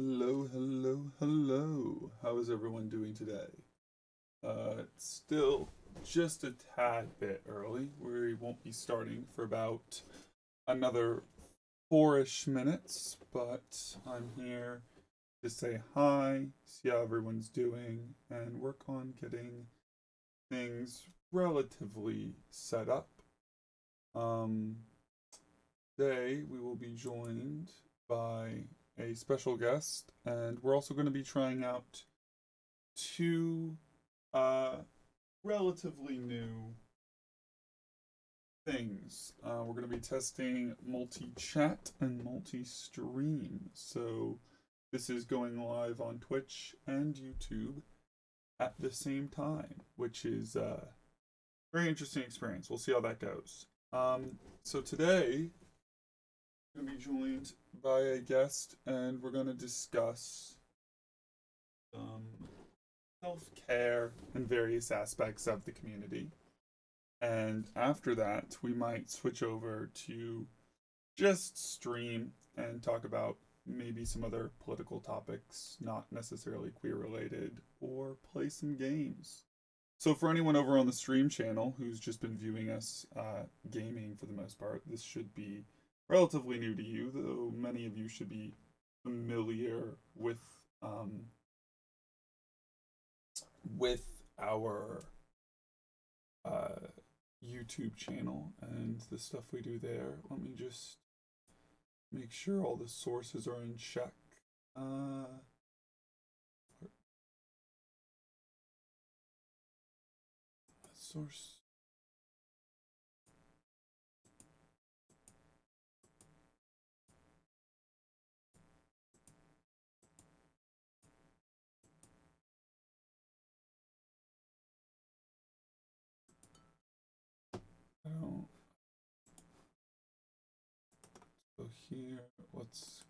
Hello, hello, hello. How is everyone doing today? It's still just a tad bit early. We won't be starting for about another four-ish minutes, but I'm here to say hi, see how everyone's doing, and work on getting things relatively set up. Um, Today we will be joined by a special guest, and we're also going to be trying out two uh, relatively new things. We're going to be testing multi chat and multi stream. So, this is going live on Twitch and YouTube at the same time, which is a very interesting experience. We'll see how that goes. So, today we're going to be joined by a guest, and we're going to discuss um, self care and various aspects of the community. And after that, we might switch over to just stream and talk about maybe some other political topics, not necessarily queer related, or play some games. So, for anyone over on the stream channel who's just been viewing us gaming for the most part, this should be relatively new to you, though many of you should be familiar um, with our uh, YouTube channel and the stuff we do there. Let me just make sure all the sources are in check. Source. I don't. So here, let's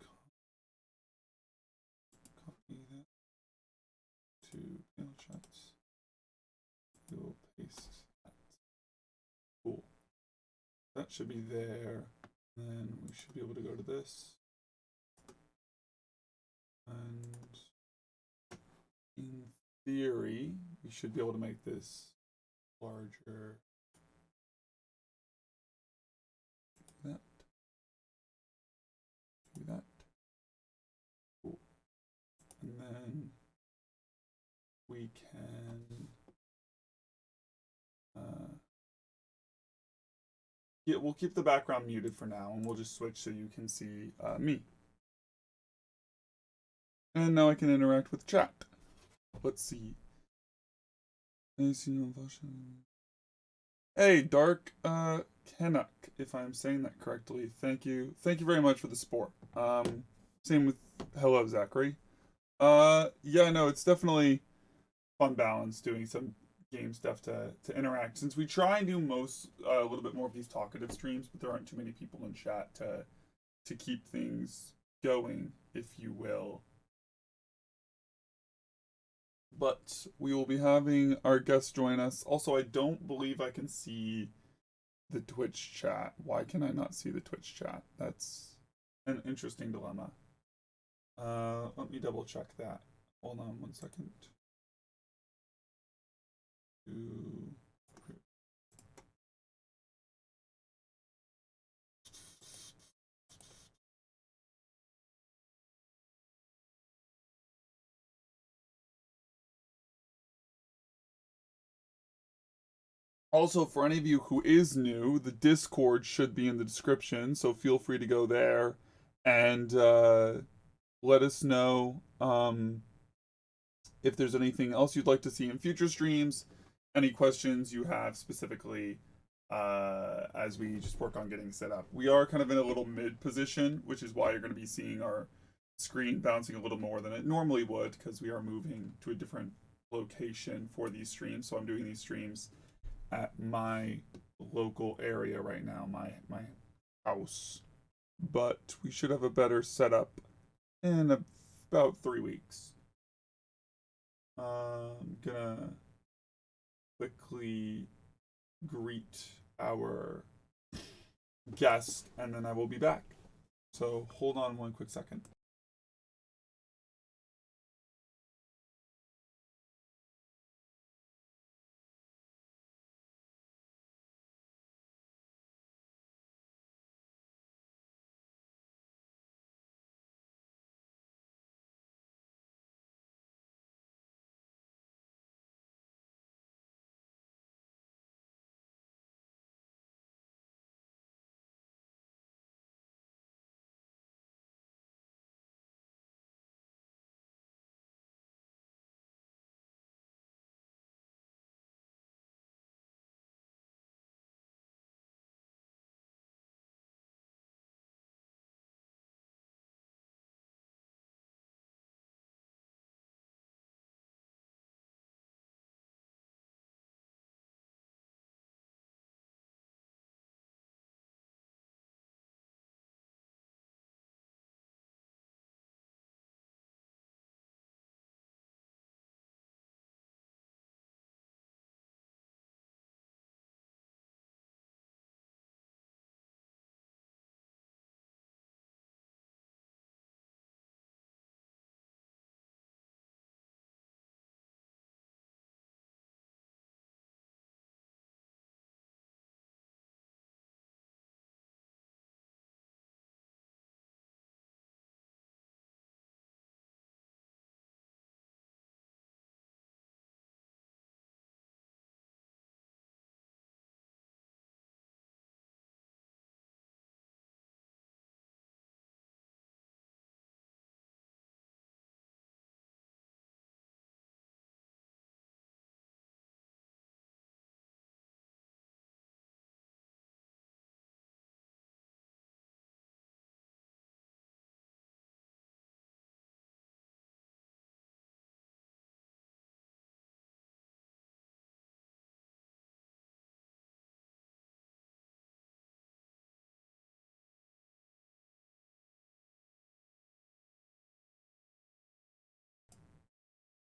copy that to panel chats. We will paste that. Cool. That should be there. Then we should be able to go to this. And in theory, we should be able to make this larger. Do that. Do that. Cool. And then we can yeah, we'll keep the background muted for now, and we'll just switch so you can see me. And now I can interact with chat. Let's see. Hey, Dark Kennock, if I'm saying that correctly. Thank you. Thank you very much for the support. Same with hello, Zachary. Yeah, no, it's definitely fun balance doing some game stuff to interact. Since we try and do a little bit more of these talkative streams, but there aren't too many people in chat to keep things going, if you will. But we will be having our guests join us. Also, I don't believe I can see the Twitch chat. Why can I not see the Twitch chat? That's an interesting dilemma. Let me double check that. Hold on 1 second. Also, for any of you who is new, the Discord should be in the description, so feel free to go there and let us know if there's anything else you'd like to see in future streams, any questions you have specifically as we just work on getting set up. We are kind of in a little mid position, which is why you're going to be seeing our screen bouncing a little more than it normally would, because we are moving to a different location for these streams. So I'm doing these streams at my local area right now, my house. But we should have a better setup in about 3 weeks. I'm gonna quickly greet our guest and then I will be back. So hold on 1 quick second.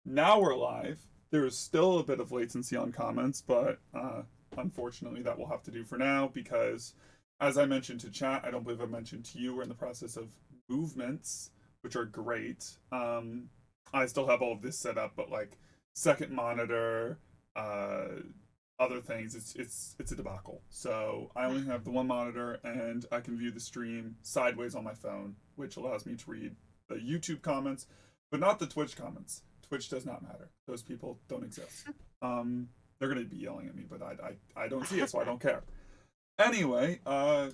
Now we're live. There is still a bit of latency on comments, but unfortunately, that will have to do for now because, as I mentioned to chat, I don't believe I mentioned to you, we're in the process of movements, which are great. I still have all of this set up, but like second monitor, uh, other things, it's a debacle. So I only have the one monitor, and I can view the stream sideways on my phone, which allows me to read the YouTube comments, but not the Twitch comments. Twitch does not matter. Those people don't exist. They're gonna be yelling at me, but I don't see it, so I don't care. Anyway,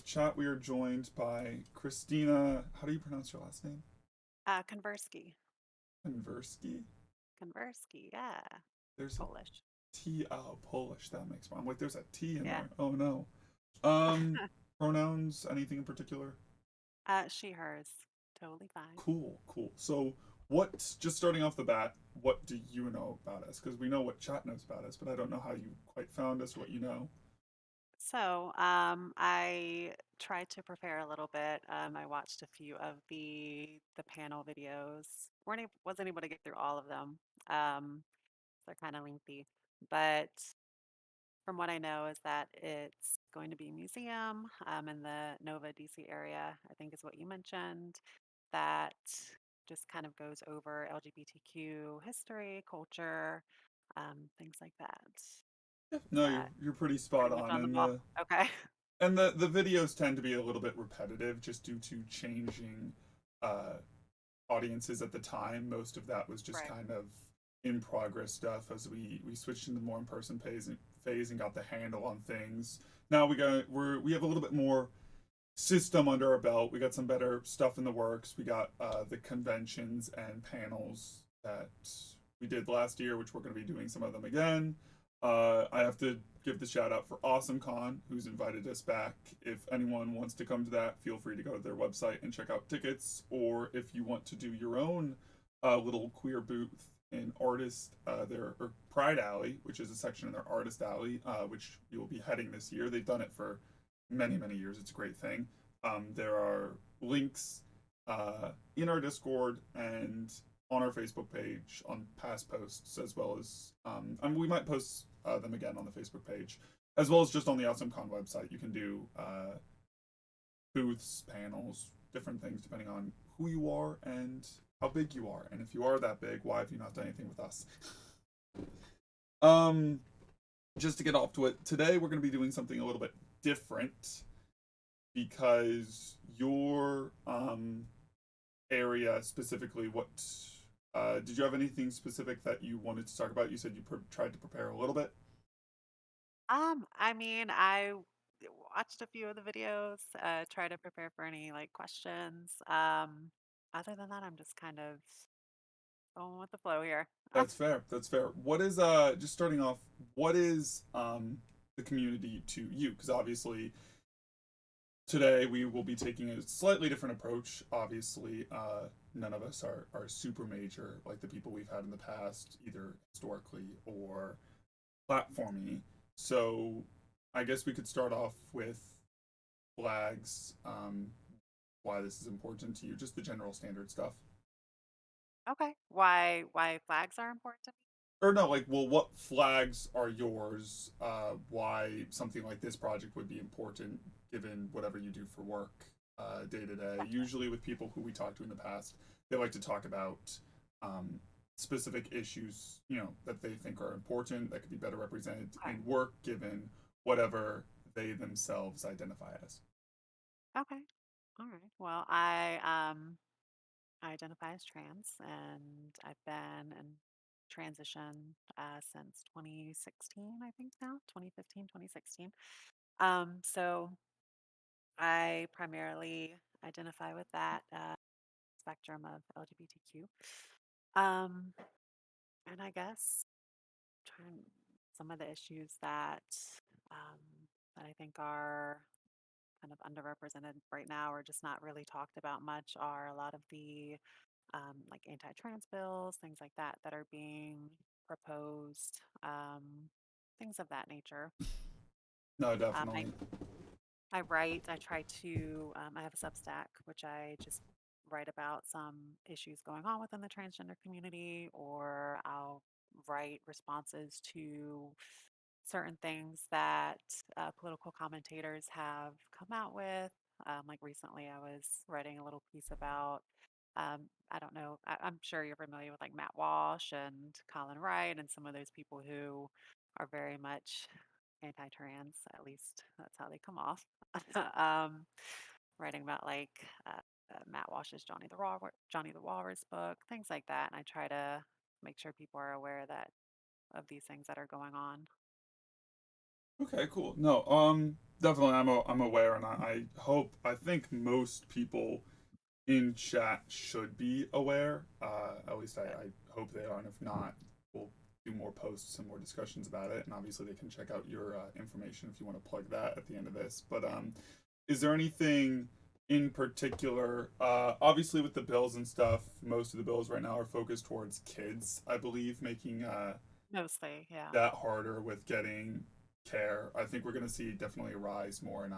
chat. We are joined by Christina. How do you pronounce your last name? Konversky. Konversky. Konversky, yeah. There's a Polish. T. Oh, Polish. That makes. I'm like, there's a T in Yeah. there. Oh no. Um, pronouns. Anything in particular? She, hers. Totally fine. Cool, cool. So, what? Just starting off the bat, what do you know about us? Because we know what chat knows about us, but I don't know how you quite found us. What you know. So, I tried to prepare a little bit. I watched a few of the panel videos. Wasn't able to get through all of them. They're kind of lengthy, but from what I know is that it's going to be a museum in the Nova DC area, I think is what you mentioned, that just kind of goes over LGBTQ history, culture, things like that. Yeah. Is No, you're that you're pretty spot pretty much on, on the and ball? Okay. the videos tend to be a little bit repetitive just due to changing uh audiences at the time. Most of that was just Right. kind of in progress stuff as we switched into more in person phase and got the handle on things. Now we have a little bit more system under our belt. We got some better stuff in the works. We got the conventions and panels that we did last year, which we're going to be doing some of them again. I have to give the shout out for Awesome Con, who's invited us back. If anyone wants to come to that, feel free to go to their website and check out tickets. Or if you want to do your own little queer booth in Artist, their or Pride Alley, which is a section in their Artist Alley, which you will be heading this year. They've done it for many years. It's a great thing. There are links in our Discord and on our Facebook page on past posts, as well as we might post them again on the Facebook page, as well as just on the AwesomeCon website. You can do booths, panels, different things depending on who you are and how big you are. And if you are that big, why have you not done anything with us? um, just to get off to it, today we're going to be doing something a little bit different because your area specifically, what did you have anything specific that you wanted to talk about? You said you tried to prepare a little bit. I mean, I watched a few of the videos, try to prepare for any like questions. Other than that, I'm just kind of going with the flow here. That's fair. That's fair. What is just starting off, what is the community to you? Because obviously today we will be taking a slightly different approach. Obviously, none of us are super major like the people we've had in the past, either historically or platformy. So I guess we could start off with flags, why this is important to you, just the general standard stuff. Okay. Why flags are important to me? Or no, like, well, what flags are yours? Why something like this project would be important given whatever you do for work day to day. Gotcha. Usually, with people who we talked to in the past, they like to talk about specific issues, that they think are important that could be better represented Okay. in work given whatever they themselves identify as. Okay. All right. Well, I identify as trans, and I've been in transition since 2016, I think now, 2015, 2016. So I primarily identify with that spectrum of LGBTQ. Um, and I guess trying some of the issues um, that I think are kind of underrepresented right now or just not really talked about much are a lot of the like anti-trans bills, things like that that are being proposed, things of that nature. No, Um, I, definitely. I write, I try to, I have a Substack, which I just write about some issues going on within the transgender community, or I'll write responses to certain things that political commentators have come out with. Like recently, I was writing a little piece about, I don't know, I'm sure you're familiar with like Matt Walsh and Colin Wright and some of those people who are very much anti-trans, at least that's how they come off. um, Writing about like Matt Walsh's Johnny the Walrus book, things like that, and I try to make sure people are aware that of these things that are going on. Okay, cool. No, definitely I'm aware, and I think most people in chat should be aware. At least Good. I hope they are, and if not, we'll do more posts and more discussions about it. And obviously, they can check out your information if you want to plug that at the end of this. But Yeah, is there anything in particular? Obviously, with the bills and stuff, most of the bills right now are focused towards kids, I believe, making mostly, yeah. that harder with getting care. I think we're going to see definitely a rise more in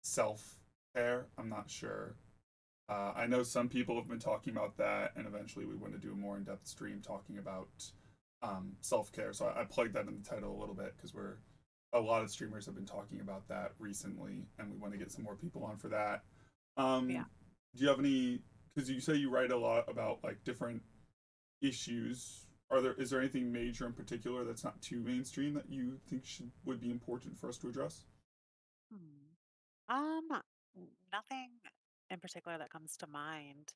self care. I'm not sure. I know some people have been talking about that, and eventually we want to do a more in depth stream talking about self care. So I plugged that in the title a little bit because we're a lot of streamers have been talking about that recently, and we want to get some more people on for that. Yeah. Um, do you have any? Because you say you write a lot about like different issues. Is there anything major in particular that's not too mainstream that you think should would be important for us to address? Hmm. Nothing in particular that comes to mind.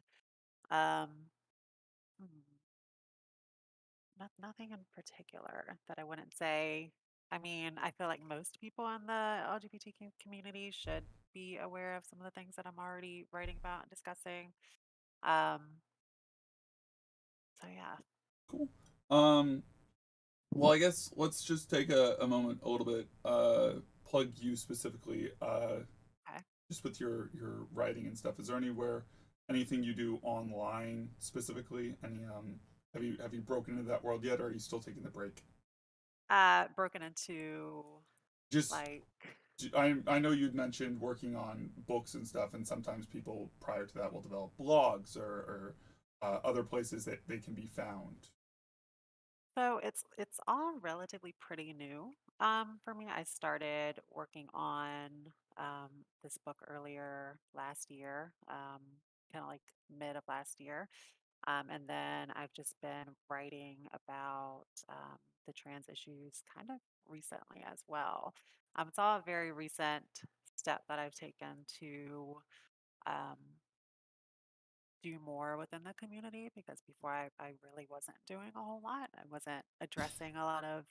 Um, hmm, nothing in particular that I wouldn't say. I mean, I feel like most people in the LGBTQ community should be aware of some of the things that I'm already writing about and discussing. Um, so yeah. Cool. Um, well, I guess let's just take a moment, a little bit, plug you specifically, Okay. just with your writing and stuff. Is there anywhere, anything you do online specifically? Any have you broken into that world yet, or are you still taking the break? Broken into Just like, I know you'd mentioned working on books and stuff, and sometimes people prior to that will develop blogs or other places that they can be found. so it's all relatively pretty new. For me, I started working on this book earlier last year, kind of like mid of last year. And then I've just been writing about the trans issues kind of recently as well. It's all a very recent step that I've taken to um, do more within the community because before I really wasn't doing a whole lot. I wasn't addressing a lot of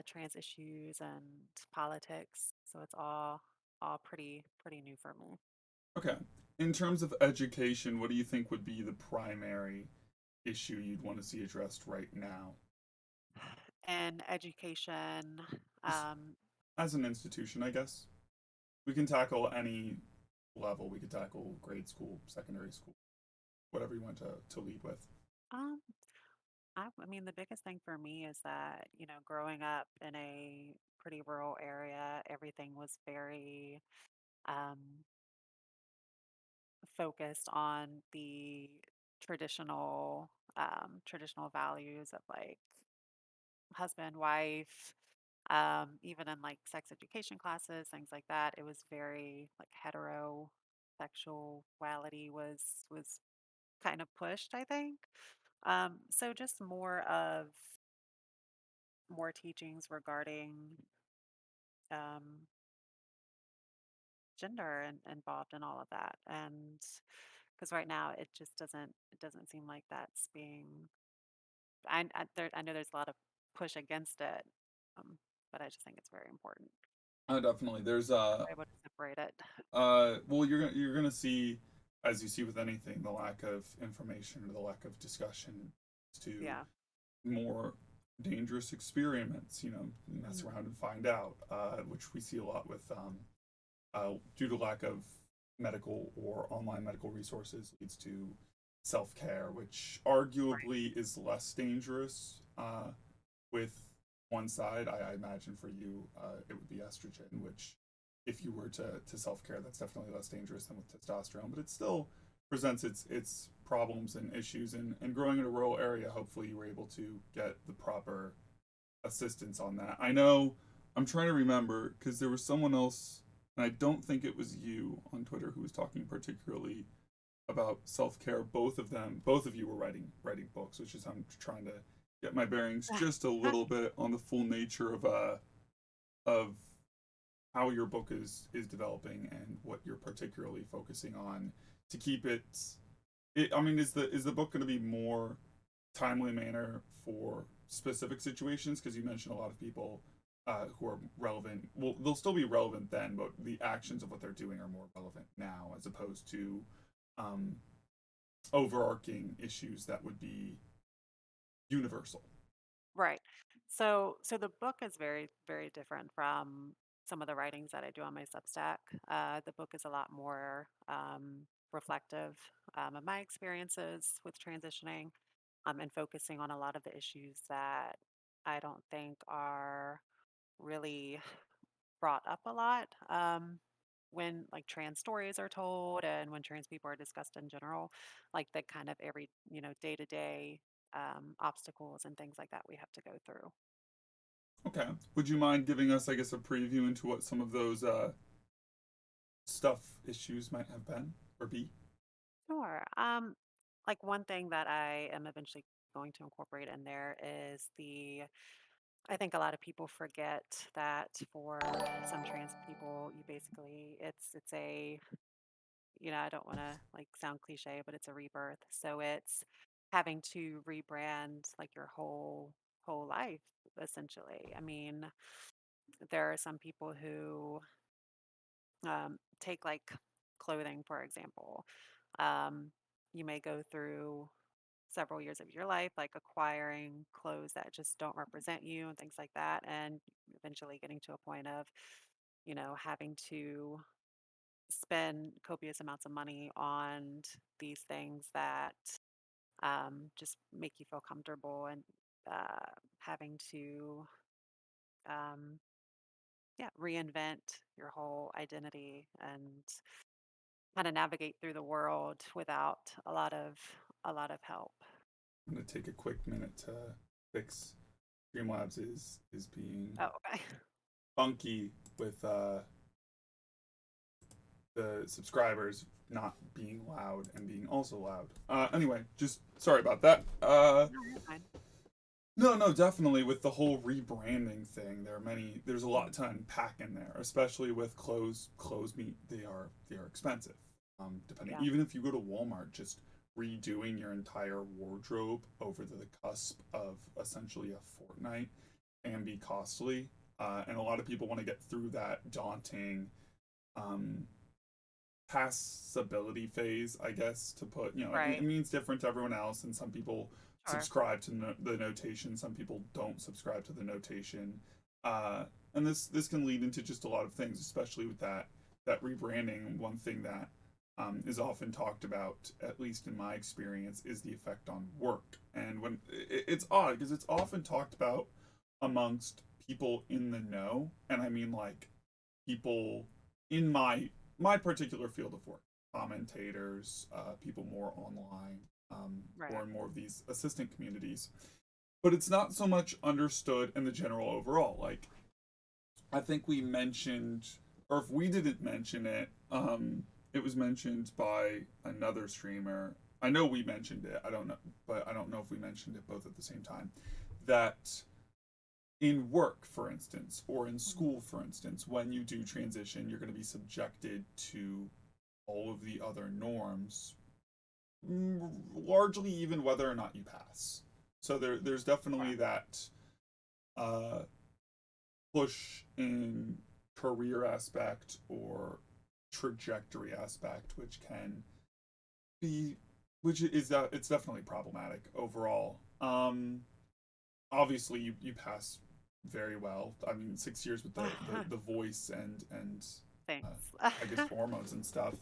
trans issues and politics. So it's all pretty new for me. Okay. In terms of education, what do you think would be the primary issue you'd want to see addressed right now? And education, Just um, as an institution, I guess. We can tackle any level. We could tackle grade school, secondary school, whatever you want to lead with. um, I mean, the biggest thing for me is that, growing up in a pretty rural area, everything was very um, focused on the traditional values of like husband, wife, even in like sex education classes, things like that. It was very like heterosexuality was kind of pushed, I think. So just more teachings regarding um, gender and involved in all of that. And because right now it doesn't seem like that's being. I know there's a lot of push against it, um, but I just think it's very important. Definitely. There's We're able to separate it. well, you're gonna see, as you see with anything, the lack of information or the lack of discussion to Yeah. more dangerous experiments. You know, mess Mhm. around and find out, which we see a lot with due to lack of medical or online medical resources leads to self care, which Right. arguably is less dangerous with one side. I imagine for you, it would be estrogen, which if you were to self care, that's definitely less dangerous than with testosterone, but it's still presents its problems and issues, and growing in a rural area, hopefully you were able to get the proper assistance on that. I know I'm trying to remember because there was someone else, and I don't think it was you on Twitter who was talking particularly about self care. Both of you were writing books, which is I'm trying to get my bearings just a little bit on the full nature of how your book is developing and what you're particularly focusing on to keep it. I mean, is the book going to be more timely manner for specific situations? Because you mentioned a lot of people who are relevant. Well, they'll still be relevant then, but the actions of what they're doing are more relevant now, as opposed to um, overarching issues that would be universal. Right. So the book is very, very different from some of the writings that I do on my Substack. The book is a lot more reflective of my experiences with transitioning, and focusing on a lot of the issues that I don't think are really brought up a lot, when like trans stories are told and when trans people are discussed in general, like the kind of every, day to day obstacles and things like that we have to go through. Okay. Would you mind giving us, I guess, a preview into what some of those stuff issues might have been or be? Sure. Like one thing that I am eventually going to incorporate in there is I think a lot of people forget that for some trans people, you basically, it's a, I don't want to like sound cliche, but it's a rebirth. So it's having to rebrand like your whole life essentially. I mean, there are some people who take like clothing, for example. Um, you may go through several years of your life, like acquiring clothes that just don't represent you and things like that, and eventually getting to a point of, having to spend copious amounts of money on these things that just make you feel comfortable and having to, um, yeah, reinvent your whole identity and kind of navigate through the world without a lot of help. I'm gonna take a quick minute to fix Streamlabs is being Oh, okay. funky with the subscribers not being loud and being also loud. Anyway, just sorry about that. No, you're fine. No, no, definitely with the whole rebranding thing, there's a lot to unpack in there, especially with clothes. Clothes meat, they are expensive. Depending, Yeah, even if you go to Walmart, just redoing your entire wardrobe over the cusp of essentially a fortnight can be costly. And a lot of people want to get through that daunting um, passability phase, I guess, to put, it right. means different to everyone else, and some people Sure. subscribe to the notation, some people don't subscribe to the notation. Uh, and this can lead into just a lot of things, especially with that rebranding. One thing that is often talked about, at least in my experience, is the effect on work. And it's odd because it's often talked about amongst people in the know, and I mean like people in my particular field of work, commentators, people more online, more Right. and more of these assistant communities. But it's not so much understood in the general overall. Like, I think we mentioned, or if we didn't mention it, it was mentioned by another streamer. I know we mentioned it. I don't know, but I don't know if we mentioned it both at the same time. That in work, for instance, or in Mhm. school, for instance, when you do transition, you're going to be subjected to all of the other norms, largely even whether or not you pass. So there's definitely Sure. that uh, push in career aspect or trajectory aspect, which can be, which is that it's definitely problematic overall. Obviously you pass very well. I mean, 6 years with the voice and Thanks. I guess hormones and stuff.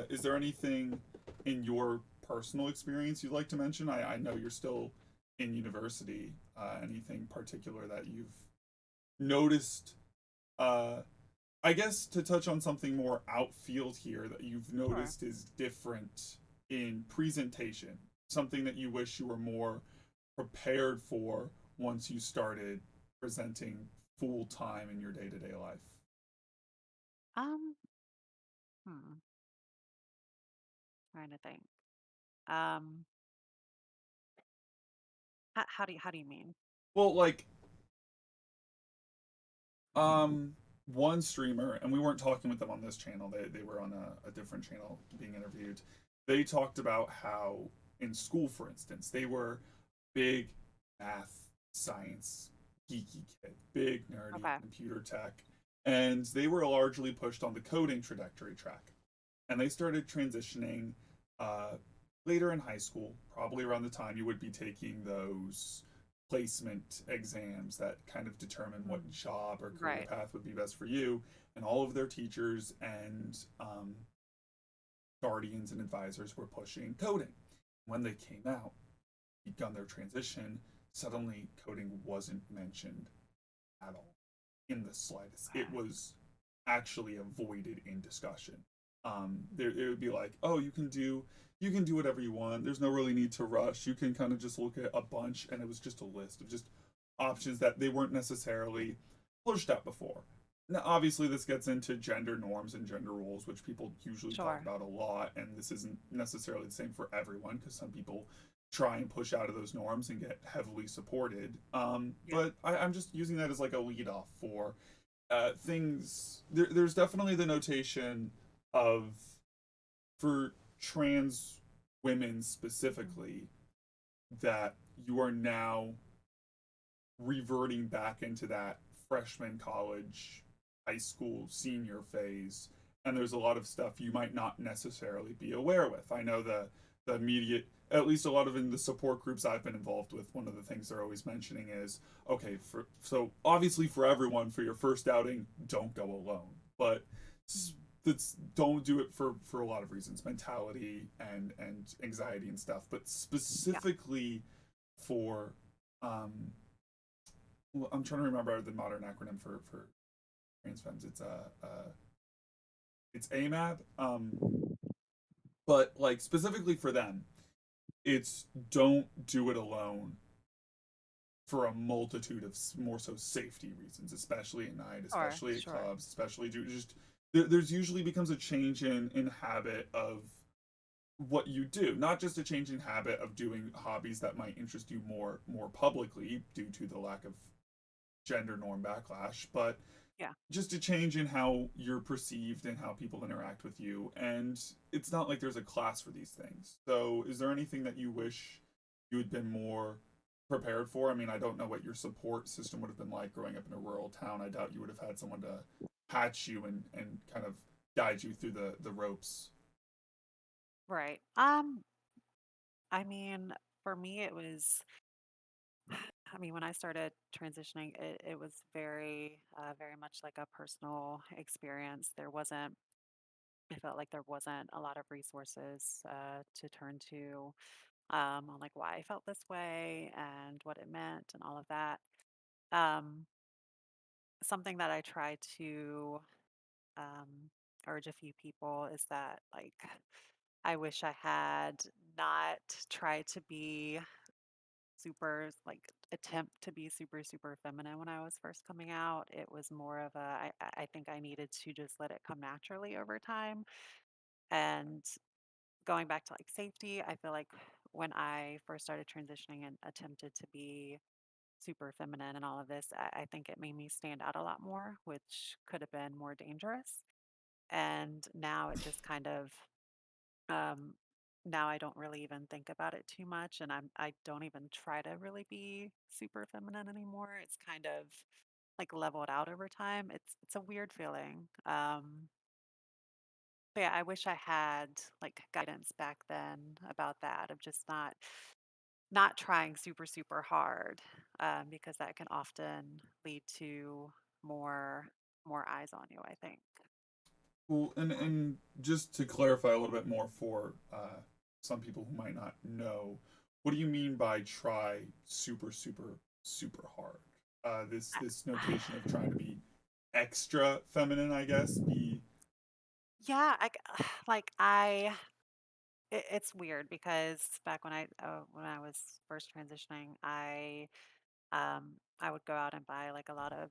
Is there anything in your personal experience you'd like to mention? I know you're still in university. Anything particular that you've noticed I guess to touch on something more outfield here that you've Sure. noticed is different in presentation, something that you wish you were more prepared for once you started presenting full time in your day to day life. Um, hmm, Trying to think. Um, how do you mean? Well, like, um, one streamer, and we weren't talking with them on this channel, they were on a different channel being interviewed. They talked about how, in school, for instance, they were big math, science, geeky kid, big nerdy Okay. computer tech, and they were largely pushed on the coding trajectory track. And they started transitioning uh, later in high school, probably around the time you would be taking those placement exams that kind of determine what Mm, job or career right. path would be best for you. And all of their teachers and guardians and advisors were pushing coding. When they came out, begun their transition, suddenly coding wasn't mentioned at all in the slightest. It Okay. was actually avoided in discussion. It would be like, oh, you can do whatever you want. There's no really need to rush. You can kind of just look at a bunch, and it was just a list of just options that they weren't necessarily pushed at before. Now, obviously, this gets into gender norms and gender roles, which people usually talk Sure. about a lot, and this isn't necessarily the same for everyone because some people try and push out of those norms and get heavily supported. Yeah. But I'm just using that as like a lead off for things. There's definitely the notation of for trans women Mm, specifically that you are now reverting back into that freshman college, high school, senior phase. And there's a lot of stuff you might not necessarily be aware with. I know the immediate, at least a lot of in the support groups I've been involved with, one of the things they're always mentioning is, okay, so obviously for everyone, for your first outing, don't go alone. But mm, that's don't do it for a lot of reasons, mentality and anxiety and stuff. But yeah. specifically for well, I'm trying to remember the modern acronym for trans femmes. It's AMAB. But like specifically for them, it's don't do it alone for a multitude of more so safety reasons, especially at night, Sure. especially at Sure. clubs, especially just there's usually becomes a change in habit of what you do, not just a change in habit of doing hobbies that might interest you more publicly due to the lack of gender norm backlash, but Yeah. just a change in how you're perceived and how people interact with you. And it's not like there's a class for these things. So, is there anything that you wish you had been more prepared for? I mean, I don't know what your support system would have been like growing up in a rural town. I doubt you would have had someone to patch you and kind of guide you through the ropes. Right. I mean, for me, it was, I mean, when I started transitioning, it was very much like a personal experience. I felt like there wasn't a lot of resources to turn to on like why I felt this way and what it meant and all of that. Um, Something that I try to um, urge a few people is that like I wish I had not tried to be super like attempt to be super feminine when I was first coming out. It was more of I think I needed to just let it come naturally over time. And going back to like safety, I feel like when I first started transitioning and attempted to be super feminine and all of this, I think it made me stand out a lot more, which could have been more dangerous. And now it just kind of um now I don't really even think about it too much and I don't even try to really be super feminine anymore. It's kind of like leveled out over time. It's a weird feeling. But yeah, I wish I had like guidance back then about that of just not trying super hard because that can often lead to more more eyes on you, I think. Well, and just to clarify a little bit more for some people who might not know, what do you mean by try super hard? This notation of trying to be extra feminine, I guess, be Yeah, like it's weird because back when I was first transitioning, I would go out and buy like a lot of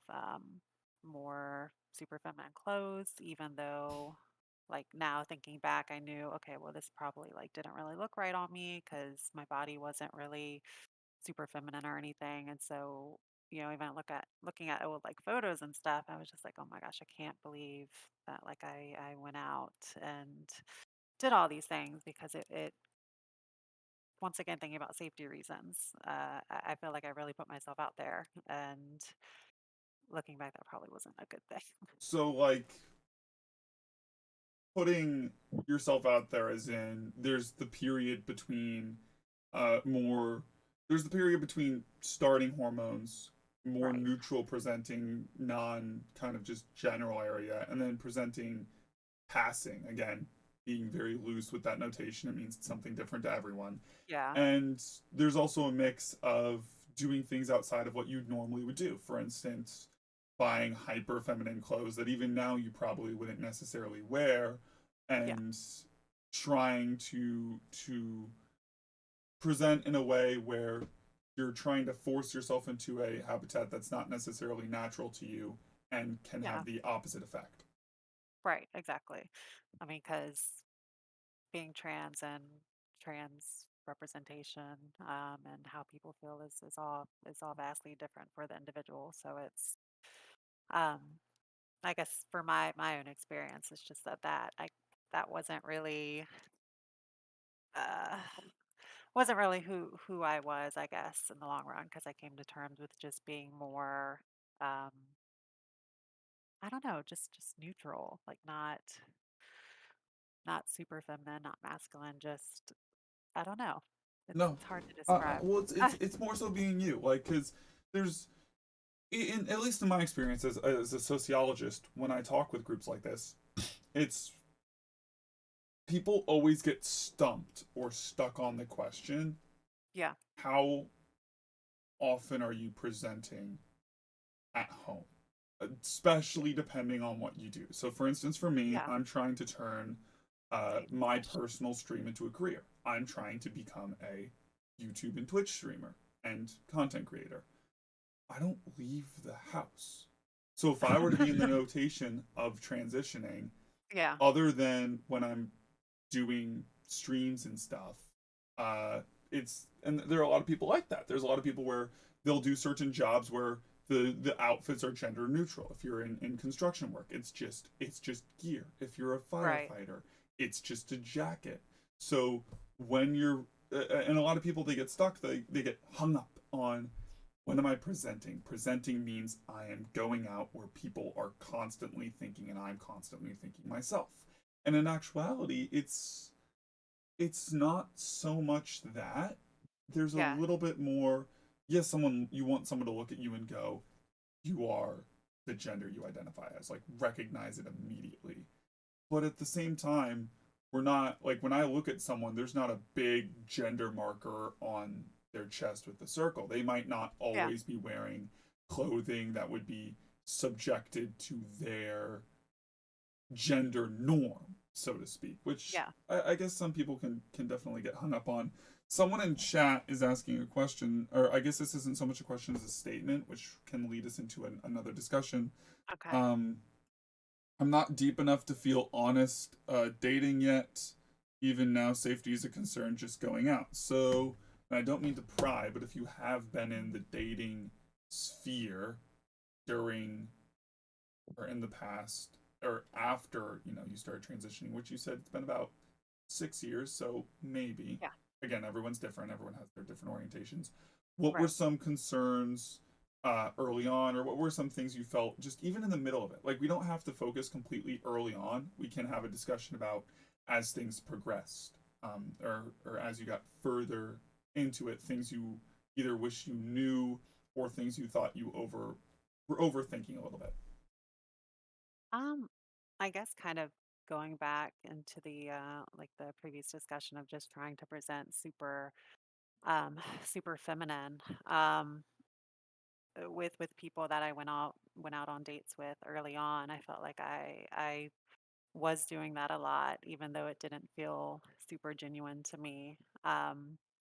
more super feminine clothes, even though like now thinking back, I knew, okay, well, this probably like didn't really look right on me because my body wasn't really super feminine or anything. And so, even looking at old like photos and stuff, I was just like, oh my gosh, I can't believe that like I went out and did all these things because it once again thinking about safety reasons, I feel like I really put myself out there, and looking back, that probably wasn't a good thing. so like putting yourself out there as in there's the period between more there's the period between starting hormones, more Right. neutral presenting, non kind of just general area, and then presenting passing again, being very loose with that notation. It means something different to everyone. Yeah. And there's also a mix of doing things outside of what you normally would do. For instance, buying hyper feminine clothes that even now you probably wouldn't necessarily wear, Yeah. and trying to present in a way where you're trying to force yourself into a habitat that's not necessarily natural to you and can Yeah. have the opposite effect. Right. Exactly. I mean, because being trans and trans representation, and how people feel is all vastly different for the individual. So it's um, I guess for my own experience, it's just that uh, wasn't really who I was, I guess, in the long run, because I came to terms with just being more, um, I don't know, just neutral, like not super feminine, not masculine, just I don't know. No, It's hard to describe. well, it's more so being you, like because there's in at least in my experience as a sociologist, when I talk with groups like this, it's people always get stumped or stuck on the question: Yeah, how often are you presenting at home? Especially depending on what you do. So, for instance, for me, yeah, I'm trying to turn same. my personal stream into a career. I'm trying to become a YouTube and Twitch streamer and content creator. I don't leave the house. So if I were to be in the notation of transitioning, Yeah, other than when I'm doing streams and stuff, uh, and there are a lot of people like that. There's a lot of people where they'll do certain jobs where the outfits are gender neutral. If you're in construction work, it's just gear. If you're a right. firefighter, it's just a jacket. So when you're and a lot of people they get stuck, they get hung up on when am I presenting? Presenting means I am going out where people are constantly thinking and I'm constantly thinking myself. And in actuality, it's not so much that. There's a Yeah, little bit more, yes, someone you want someone to look at you and go, you are the gender you identify as, like recognize it immediately. But at the same time, we're not like when I look at someone, there's not a big gender marker on their chest with the circle. They might not yeah, always be wearing clothing that would be subjected to their gender norm, so to speak, which yeah. I guess some people can definitely get hung up on. Someone in chat is asking a question, or I guess this isn't so much a question as a statement, which can lead us into another discussion. Okay. Um, I'm not deep enough to feel honest dating yet. Even now, safety is a concern just going out. So, and I don't mean to pry, but if you have been in the dating sphere during or in the past or after, you started transitioning, which you said it's been about 6 years, so maybe. Yeah, Again, everyone's different, everyone has their different orientations. What were right. some concerns early on, or what were some things you felt just even in the middle of it? Like, we don't have to focus completely early on. We can have a discussion about as things progressed, or as you got further into it, things you either wish you knew or things you thought you were overthinking a little bit. Um, I guess kind of going back into the like the previous discussion of just trying to present super super feminine. with people that I went out on dates with early on. I felt like I was doing that a lot, even though it didn't feel super genuine to me. Because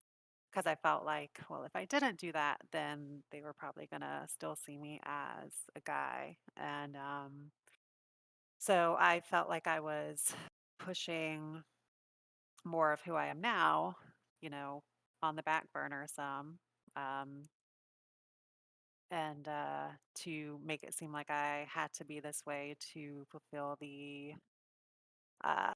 I felt like, well, if I didn't do that, then they were probably gonna still see me as a guy. And so I felt like I was pushing more of who I am now, you know, on the back burner some. Um, and to make it seem like I had to be this way to fulfill the uh,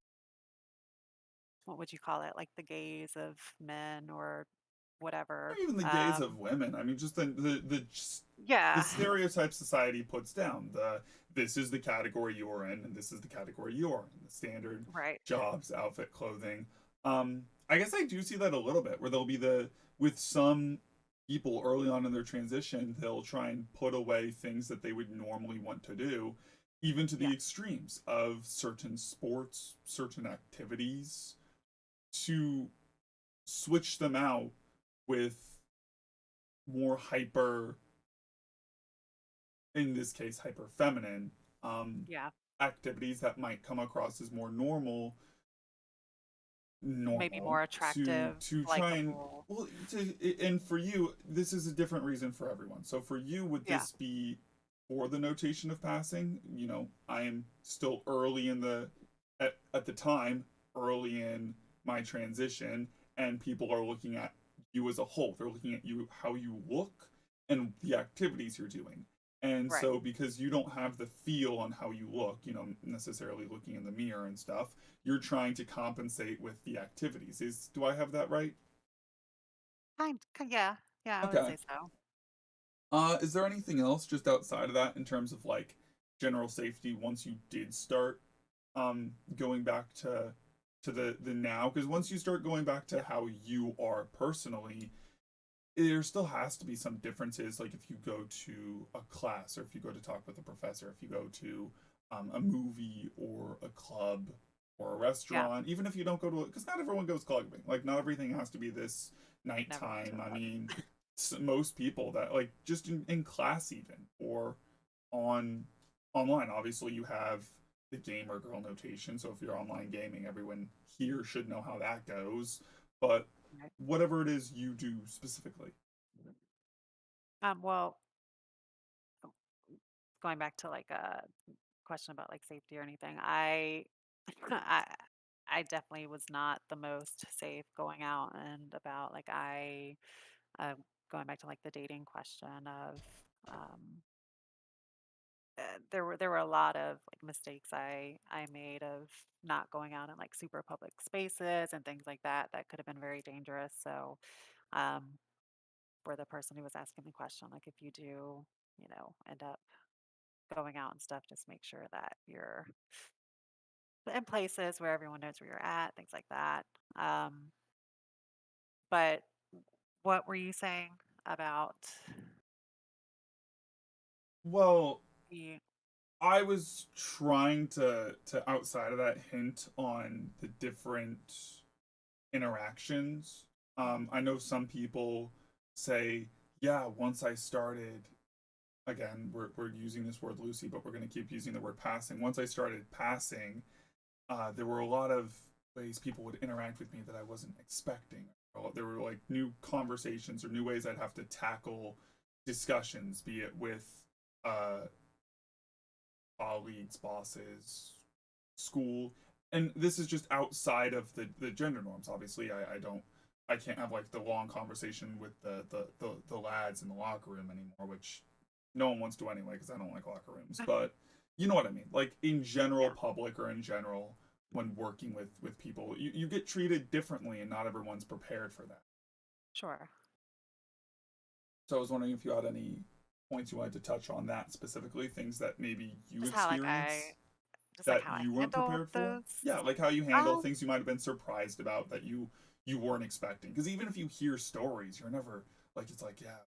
what would you call it? Like the gaze of men or Or whatever. even the gaze of women. I mean, just the Yeah, stereotype society puts down. The This is the category you're in, and this is the category you're in. The standard right. jobs, outfit, clothing. I guess I do see that a little bit, where there'll be with some people early on in their transition, they'll try and put away things that they would normally want to do, even to the Yeah, extremes of certain sports, certain activities, to switch them out with more hyper, in this case, hyper feminine um, yeah. activities that might come across as more Maybe normal more attractive, to try and likable. well and for you this is a different reason for everyone. So for you, would Yeah, this be for the notation of passing? I am still early in the at the time early in my transition, and people are looking at you as a whole. They're looking at you, how you look, and the activities you're doing. And right. so because you don't have the feel on how you look, necessarily looking in the mirror and stuff, you're trying to compensate with the activities. Is Do I have that right? Yeah, yeah, I would Okay. say so. Is there anything else just outside of that in terms of like general safety once you did start going back to the now? Because once you start going back to how you are personally, there still has to be some differences. Like if you go to a class, or if you go to talk with a professor, if you go to a movie or a club or a Yeah, restaurant, even if you don't go to, because not everyone goes clubbing. Like not everything has to be this never been to nighttime. a I club. mean, most people that like just in class even, or on online, obviously you have the gamer girl notation. So if you're online gaming, everyone here should know how that goes. But Right. whatever it is you do specifically. Well, going back to like a question about like safety or anything, I I definitely was not the most safe going out and about. Like uh, going back to like the dating question of um, there were a lot of like mistakes I made of not going out in like super public spaces and things like that that could have been very dangerous. So um, for the person who was asking the question, like if you do, end up going out and stuff, just make sure that you're in places where everyone knows where you're at, things like that. Um, but what were you saying about Well, the I was trying to outside of that hint on the different interactions. I know some people say, yeah, once I started, again, we're using this word loosely, but we're going to keep using the word passing. Once I started passing, there were a lot of ways people would interact with me that I wasn't expecting. There were like new conversations or new ways I'd have to tackle discussions, be it with uh, colleagues, bosses, school. And this is just outside of the gender norms. Obviously, I can't have like the long conversation with the lads in the locker room anymore, which no one wants to anyway because I don't like locker rooms. But you know what I mean. Like in general yeah, public, or in general when working with people, you get treated differently, and not everyone's prepared for that. sure. So I was wondering if you had any points you wanted to touch on that specifically, things that maybe you Just how like I experience just like that how I you weren't handled prepared for. those. Yeah, like how you handle Um, things you might have been surprised about that you weren't expecting. Because even if you hear stories, you're never like, it's like, yeah,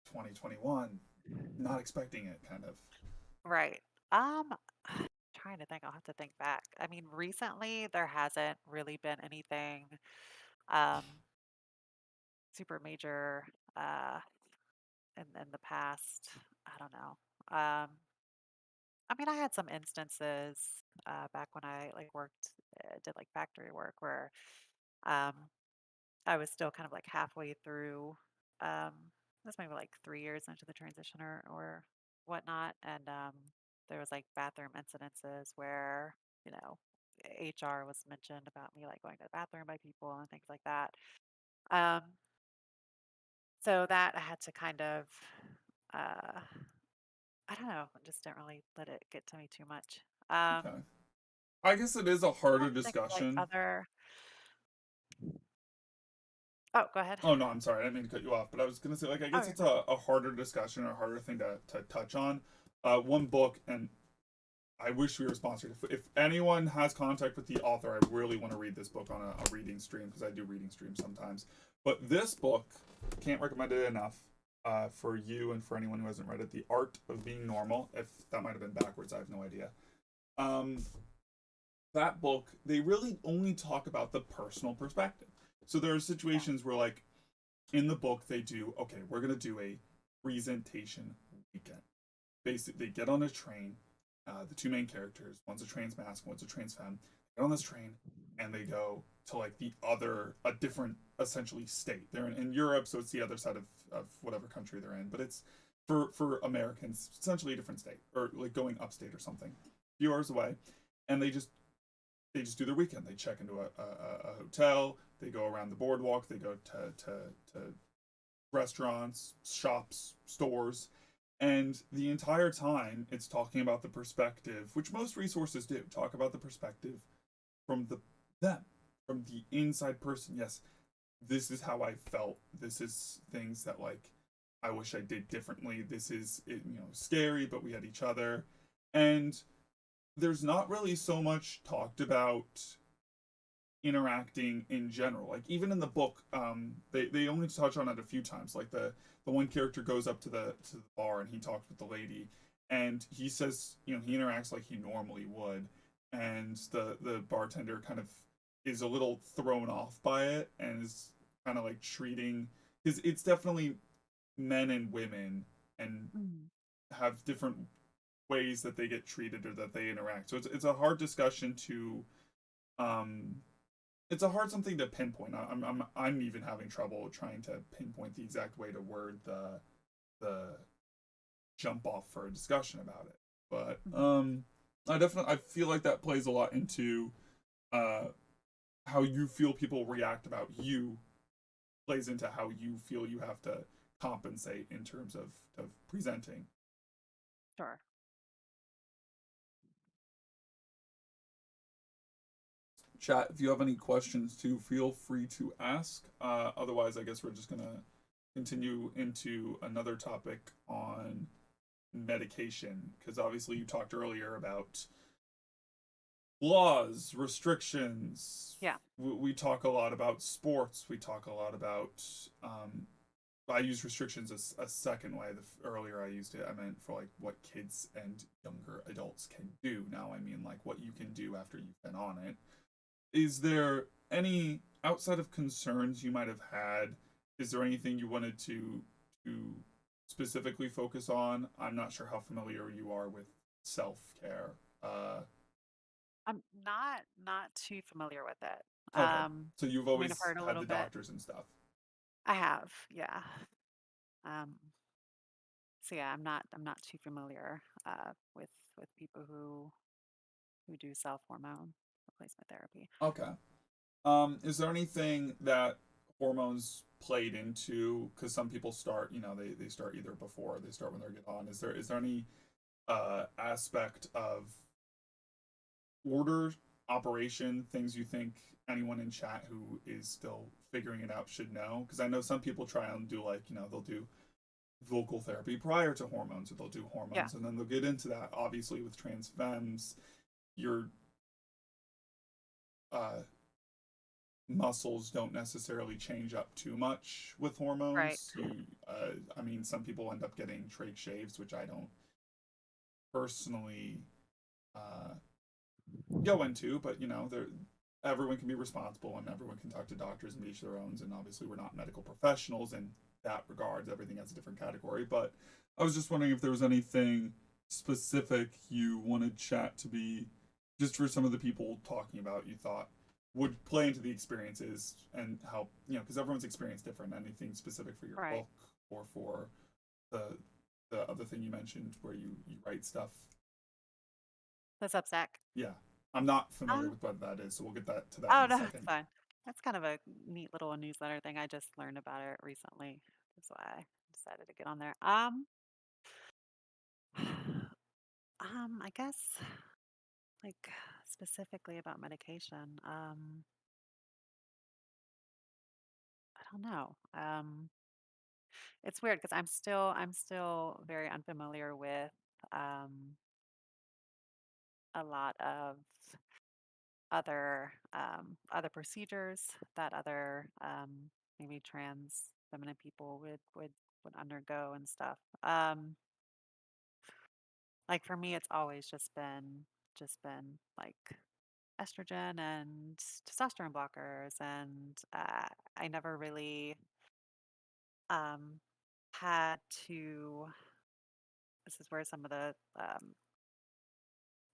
2021, not expecting it, kind of. right. Trying to think. I'll have to think back. I mean, recently there hasn't really been anything um super major. in the past. I don't know. I mean, I had some instances back when I like worked, did like factory work where um, I was still kind of like halfway through. That's maybe like 3 years into the transition or whatnot, and there was like bathroom incidences where you know HR was mentioned about me like going to the bathroom by people and things like that. Um, so that I had to kind of, uh, I don't know, just didn't really let it get to me too much. Okay. I guess it is a harder Trying to think of like discussion. other. Oh, go ahead. Oh no, I'm sorry, I didn't mean to cut you off, but I was gonna say, like, I Oh, guess you're it's fine. a harder discussion or a harder thing to touch on. One book, and I wish we were sponsored. If anyone has contact with the author, I really want to read this book on a reading stream because I do reading streams sometimes. But this book, can't recommend it enough for you and for anyone who hasn't read it. The Art of Being Normal. If that might have been backwards, I have no idea. Um, that book, they really only talk about the personal perspective. So there are Yeah. situations where, like, in the book, they do, okay, we're going to do a presentation weekend. Basically, they get on a train. The two main characters, one's a trans masc, one's a trans femme, get on this train and they go to like a different, essentially state. They're in Europe, so it's the other side of whatever country they're in, but it's for Americans, essentially a different state or like going upstate or something, a few hours away, and they just do their weekend. They check into a hotel, they go around the boardwalk, they go to restaurants, shops, stores, and the entire time it's talking about the perspective, which most resources do, talk about the perspective from them, from the inside person. Yes, this is how I felt. This is things that like I wish I did differently. This is scary, but we had each other. And there's not really so much talked about interacting in general. Like even in the book, they only touch on it a few times. Like the one character goes up to the bar and he talks with the lady, and he says, he interacts like he normally would, and the bartender kind of is a little thrown off by it and is kind of like treating, because it's definitely men and women and Mhm. have different ways that they get treated or that they interact. So it's a hard discussion to um it's a hard something to pinpoint. I'm even having trouble trying to pinpoint the exact way to word the jump off for a discussion about it. But Mhm. I feel like that plays a lot into uh how you feel people react about you, plays into how you feel you have to compensate in terms of presenting. Sure. Chat, if you have any questions too, feel free to ask. Otherwise, I guess we're just gonna continue into another topic on medication, because obviously you talked earlier about laws, restrictions. Yeah. We talk a lot about sports. We talk a lot about. I use restrictions as a second way. Earlier I used it, I meant for like what kids and younger adults can do. Now I mean like what you can do after you've been on it. Is there any, outside of concerns you might have had, is there anything you wanted to specifically focus on? I'm not sure how familiar you are with self-care. I'm not too familiar with it. Okay, so you've I mean, I've always heard a had little the bit. doctors and stuff. I have, yeah. Um, so yeah, I'm not too familiar with people who do self hormone replacement therapy. Okay. Is there anything that hormones played into? Because some people start, they start either before or they start when they get on. Is there any aspect of order, operation, things you think anyone in chat who is still figuring it out should know? Because I know some people try and do like, they'll do vocal therapy prior to hormones, or they'll do Yeah, hormones and then they'll get into that. Obviously, with trans femmes, your uh, muscles don't necessarily change up too much with right. hormones. I mean, some people end up getting trach shaves, which I don't personally uh, go into, but everyone can be responsible and everyone can talk to doctors and each their own. And obviously, we're not medical professionals, and that regards. Everything has a different category. But I was just wondering if there was anything specific you wanted chat to be, just for some of the people talking about, you thought would play into the experiences and help, because everyone's experience different. Anything specific for your Right. book or for the the other thing you mentioned where you write stuff. The Substack. Yeah, I'm not familiar Um, with what that is, so we'll get that to that oh in a no, it's second. fine. That's kind of a neat little newsletter thing. I just learned about it recently. That's why I decided to get on there. I guess like specifically about medication. I don't know. It's weird because I'm still very unfamiliar with um a lot of other procedures that other maybe trans feminine people would undergo and stuff. Like for me, it's always just been like estrogen and testosterone blockers, and I never really um, had to. This is where some of the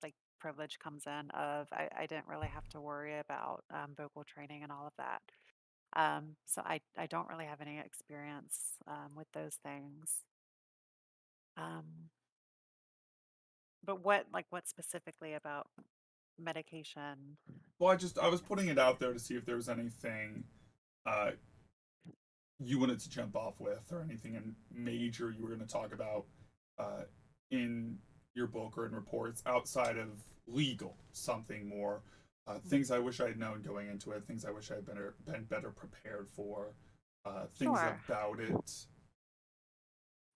like privilege comes in. Of I didn't really have to worry about vocal training and all of that. So I don't really have any experience with those things. Um, but what specifically about medication? Well, I was putting it out there to see if there was anything uh, you wanted to jump off with, or anything in major you were going to talk about uh, in your book or in reports outside of legal, something more. Mhm. Things I wish I had known going into it, things I wish I had been better prepared for, things Sure. about it.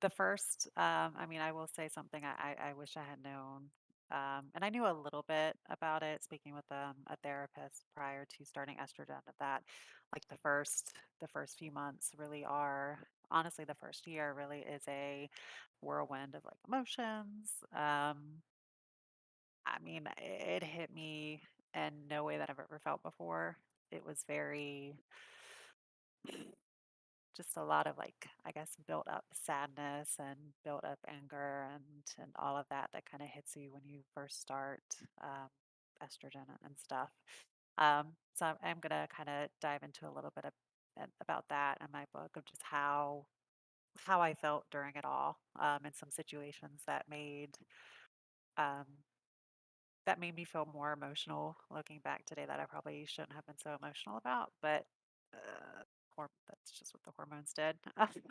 The first, I mean, I will say something I wish I had known. And I knew a little bit about it, speaking with a therapist prior to starting estrogen, that like the first few months really are, honestly, the first year really is a whirlwind of like emotions. I mean, it hit me in no way that I've ever felt before. It was very, just a lot of like, I guess, built up sadness and built up anger and all of that that kind of hits you when you first start um, estrogen and stuff. So I'm gonna kind of dive into a little bit about that in my book, of just how I felt during it all, and some situations um, that made me feel more emotional looking back today, that I probably shouldn't have been so emotional about, but that's just what the hormones did.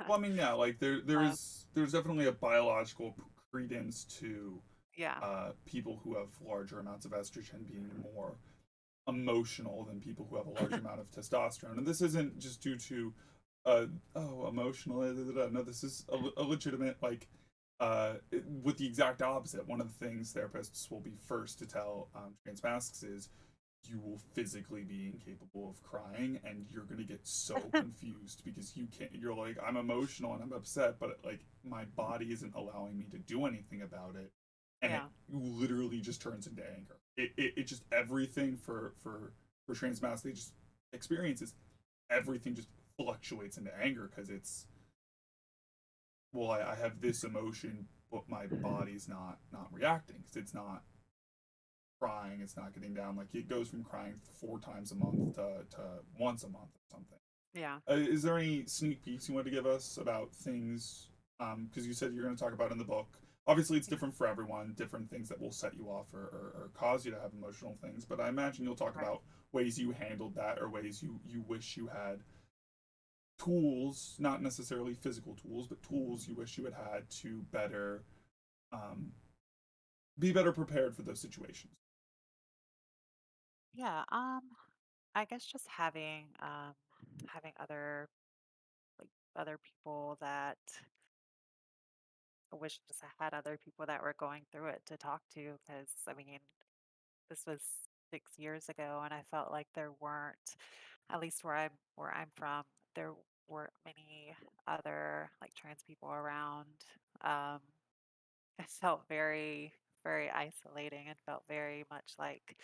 Well, I mean, yeah, like Um, there's definitely a biological credence to yeah, people who have larger amounts of estrogen being more emotional than people who have a large amount of testosterone. And this isn't just due to, uh, oh, emotional. No, this is a legitimate, like, with the exact opposite. One of the things therapists will be first to tell trans masks is you will physically be incapable of crying, and you're going to get so confused because you can't, you're like, I'm emotional and I'm upset, but like my body isn't allowing me to do anything about it, and it yeah, literally just turns into anger. It just, everything for trans mass, they just experiences, everything just fluctuates into anger because it's, well, I have this emotion but my body's not reacting because it's not crying, it's not getting down. Like it goes from crying 4 times a month to once a month or something. yeah. Is there any sneak peeks you want to give us about things? Because you said you're going to talk about in the book. Obviously, it's Yeah, different for everyone, different things that will set you off or cause you to have emotional things. But I imagine you'll talk right. about ways you handled that or ways you wish you had tools, not necessarily physical tools, but tools you wish you had to better um, be better prepared for those situations. Yeah, I guess just having other people that I wish just I had other people that were going through it to talk to, because I mean, this was 6 years ago, and I felt like there weren't, at least where I'm from, there weren't many other like trans people around. Um, it felt very isolating, and felt very much like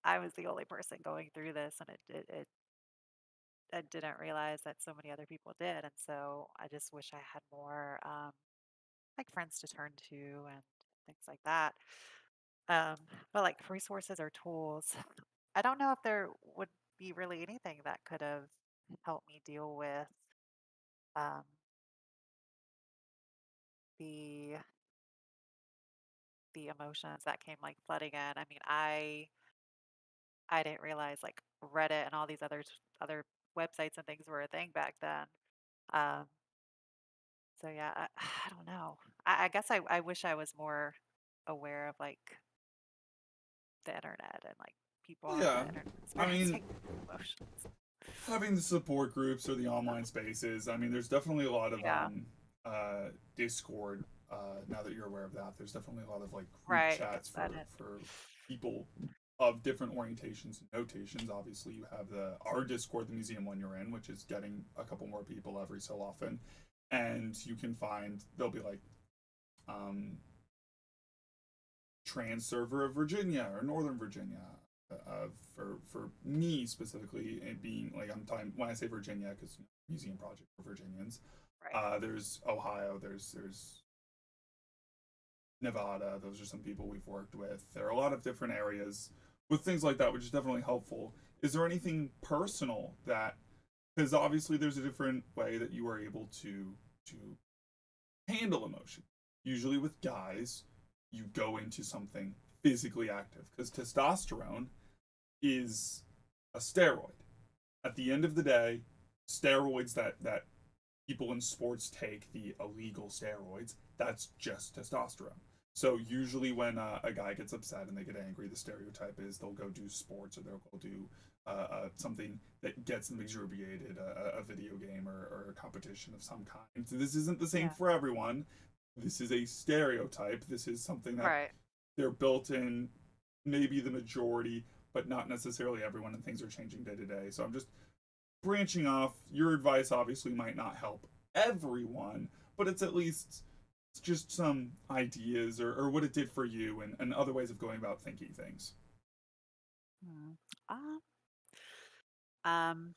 I was the only person going through this, and it I didn't realize that so many other people did. And so I just wish I had more like friends to turn to and things like that. Um, but like resources or tools, I don't know if there would be really anything that could have helped me deal with um, the the emotions that came like flooding in. I mean, I didn't realize like Reddit and all these other websites and things were a thing back then. Um, so yeah, I don't know. I guess I wish I was more aware of like the internet and like people Well, on the yeah, internet I mean, experiencing emotions. having the support groups or the online spaces, I mean, there's definitely a lot of Yeah, Discord. Now that you're aware of that, there's definitely a lot of like group right. chats I didn't. for people of different orientations and notations. Obviously, you have the our Discord, the museum one you're in, which is getting a couple more people every so often, and you can find there'll be like um, trans server of Virginia or Northern Virginia. For me specifically, and being like I'm talking when I say Virginia because museum project for Virginians. Right. There's Ohio. There's Nevada. Those are some people we've worked with. There are a lot of different areas with things like that, which is definitely helpful. Is there anything personal that because obviously there's a different way that you are able to handle emotion. Usually with guys, you go into something physically active because testosterone is a steroid. At the end of the day, steroids that people in sports take, the illegal steroids, that's just testosterone. So usually when a guy gets upset and they get angry, the stereotype is they'll go do sports or they'll go do something that gets them exuberant, a video game or a competition of some kind. So this isn't the same Yeah. for everyone. This is a stereotype. This is something that Right. they're built in, maybe the majority, but not necessarily everyone, and things are changing day to day. So I'm just branching off. Your advice obviously might not help everyone, but it's at least just some ideas or what it did for you and other ways of going about thinking things. Hmm. Um, um,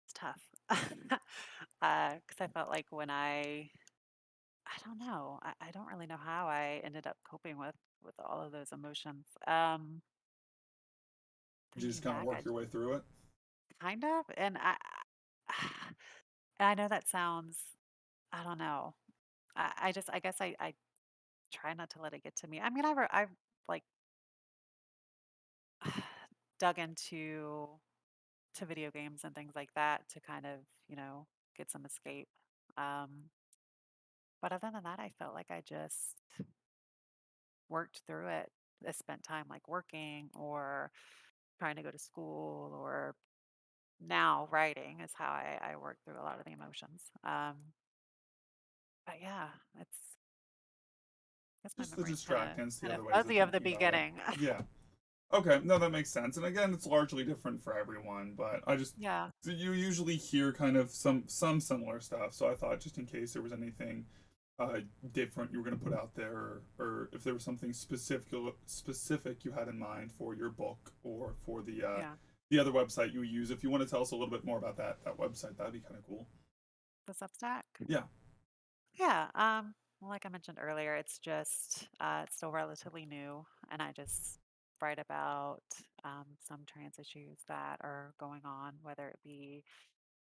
it's tough. Because I felt like when I don't know, I don't really know how I ended up coping with all of those emotions. Did you just Thinking kind of back, work your way through it? kind of, and I know that sounds, I don't know. I guess I try not to let it get to me. I mean, I've like dug into to video games and things like that to kind of, get some escape. Um, but other than that, I felt like I just worked through it. I spent time like working or trying to go to school or now writing is how I work through a lot of the emotions. But yeah, I guess my Just the memory's distractants, the kind of other ways of fuzzy of the thinking about it. beginning. Yeah. Okay, no, that makes sense. And again, it's largely different for everyone, but I just Yeah. so you usually hear kind of some similar stuff. So I thought just in case there was anything uh, different you were going to put out there, or if there was something specific you had in mind for your book or for Yeah. the other website you use. If you want to tell us a little bit more about that website, that'd be kind of cool. The Substack. Yeah, Yeah. Well, like I mentioned earlier, it's still relatively new, and I just write about some trans issues that are going on, whether it be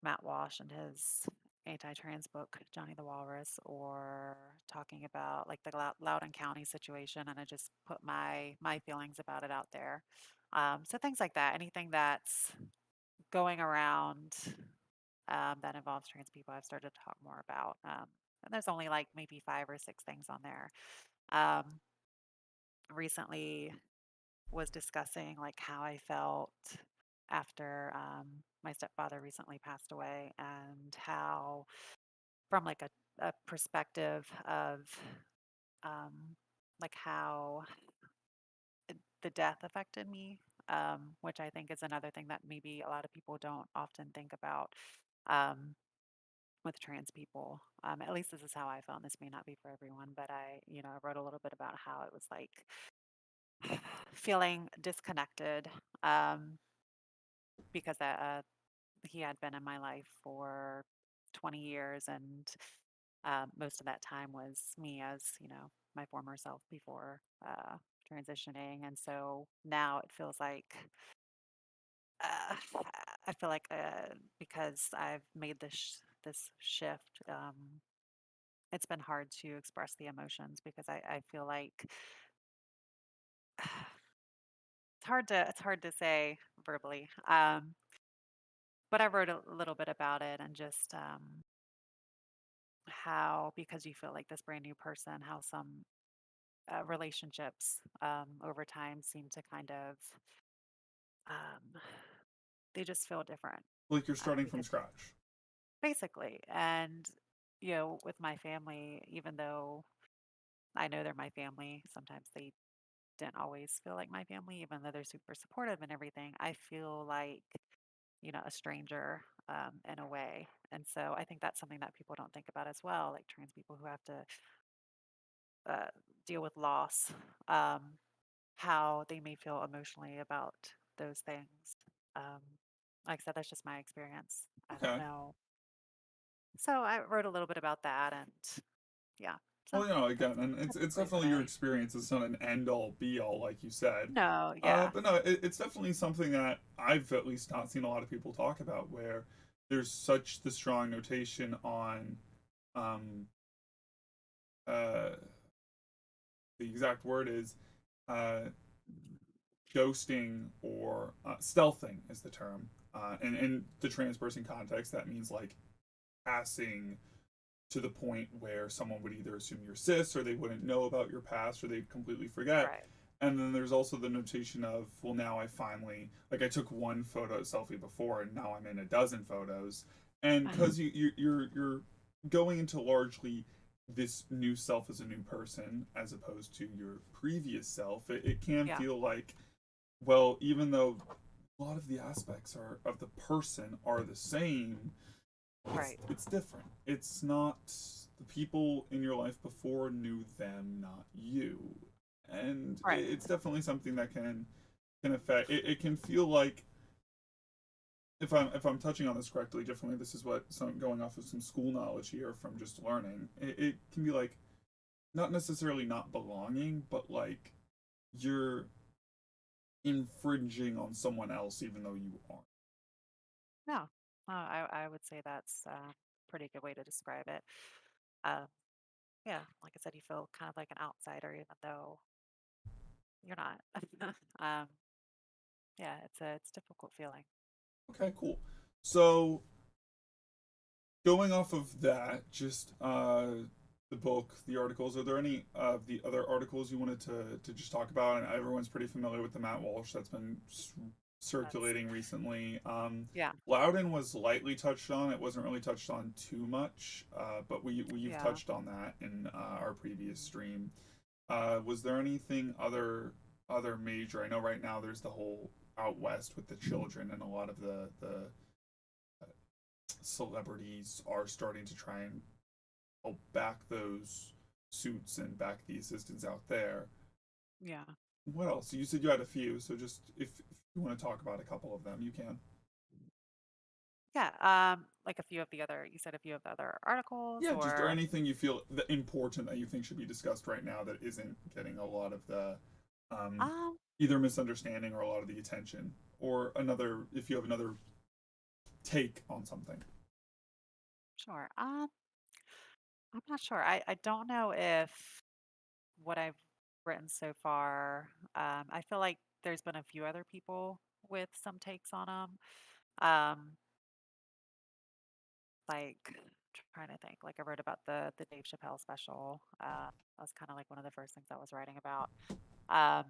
Matt Walsh and his anti-trans book, Johnny the Walrus, or talking about like the Loudoun County situation, and I just put my feelings about it out there. So things like that, anything that's going around that involves trans people, I've started to talk more about. And there's only like maybe 5 or 6 things on there. Um, Recently was discussing like how I felt after my stepfather recently passed away and how from like a perspective of like how the death affected me, which I think is another thing that maybe a lot of people don't often think about um, with trans people. At least this is how I felt. And this may not be for everyone, but I wrote a little bit about how it was like feeling disconnected um, because he had been in my life for 20 years, and most of that time was me as, my former self before transitioning. And so now it feels like uh, I feel like because I've made this shift, it's been hard to express the emotions because I feel like it's hard to say verbally. But I wrote a little bit about it, and just how, because you feel like this brand new person, how some relationships over time seem to kind of um, they just feel different Like you're starting from because scratch. basically, and with my family, even though I know they're my family, sometimes they didn't always feel like my family, even though they're super supportive and everything. I feel like a stranger in a way. And so I think that's something that people don't think about as well, like trans people who have to uh, deal with loss, um, how they may feel emotionally about those things. Um, like I said, that's just my experience. I don't Okay. know. So I wrote a little bit about that, and yeah, so Well, that's again, and it's typically what definitely your I. experience. It's not an end all be all, like you said. No, yeah, But no, it's definitely something that I've at least not seen a lot of people talk about, where there's such the strong notation on um, uh, the exact word is uh, ghosting or stealthing is the term. And in the trans person context, that means like passing to the point where someone would either assume you're cis or they wouldn't know about your past or they'd completely forget. right. And then there's also the notation of, well, now I finally, like, I took one photo selfie before and now I'm in a dozen photos. And because you're going into largely this new self as a new person as opposed to your previous self, it can Yeah, feel like, well, even though a lot of the aspects are of the person are the same, right, it's different. It's not the people in your life before knew them, not you, and right. it's definitely something that can affect. It can feel like if I'm touching on this correctly, definitely this is what some going off of some school knowledge here from just learning. It can be like not necessarily not belonging, but like you're infringing on someone else even though you aren't. No, I would say that's a pretty good way to describe it. Uh, yeah, like I said, you feel kind of like an outsider, even though you're not. um, yeah, it's a difficult feeling. Okay, cool. So going off of that, just the book, the articles. Are there any of the other articles you wanted to just talk about? And everyone's pretty familiar with the Matt Walsh that's been That's circulating recently. yeah, Loudon was lightly touched on. It wasn't really touched on too much, but we've yeah, touched on that in our previous stream. Was there anything other major? I know right now there's the whole out west with the children and a lot of the celebrities are starting to try and help back those suits and back the assistants out there. yeah, What else? You said you had a few, so just if you want to talk about a couple of them, you can. yeah. Like a few of the other, you said a few of the other articles, Yeah, just or or anything you feel important that you think should be discussed right now that isn't getting a lot of the um, um, either misunderstanding or a lot of the attention, or another if you have another take on something. sure. I'm not sure. I don't know if what I've written so far. I feel like there's been a few other people with some takes on them. Um, like trying to think. Like I wrote about the Dave Chappelle special. That was kind of like one of the first things I was writing about. Um,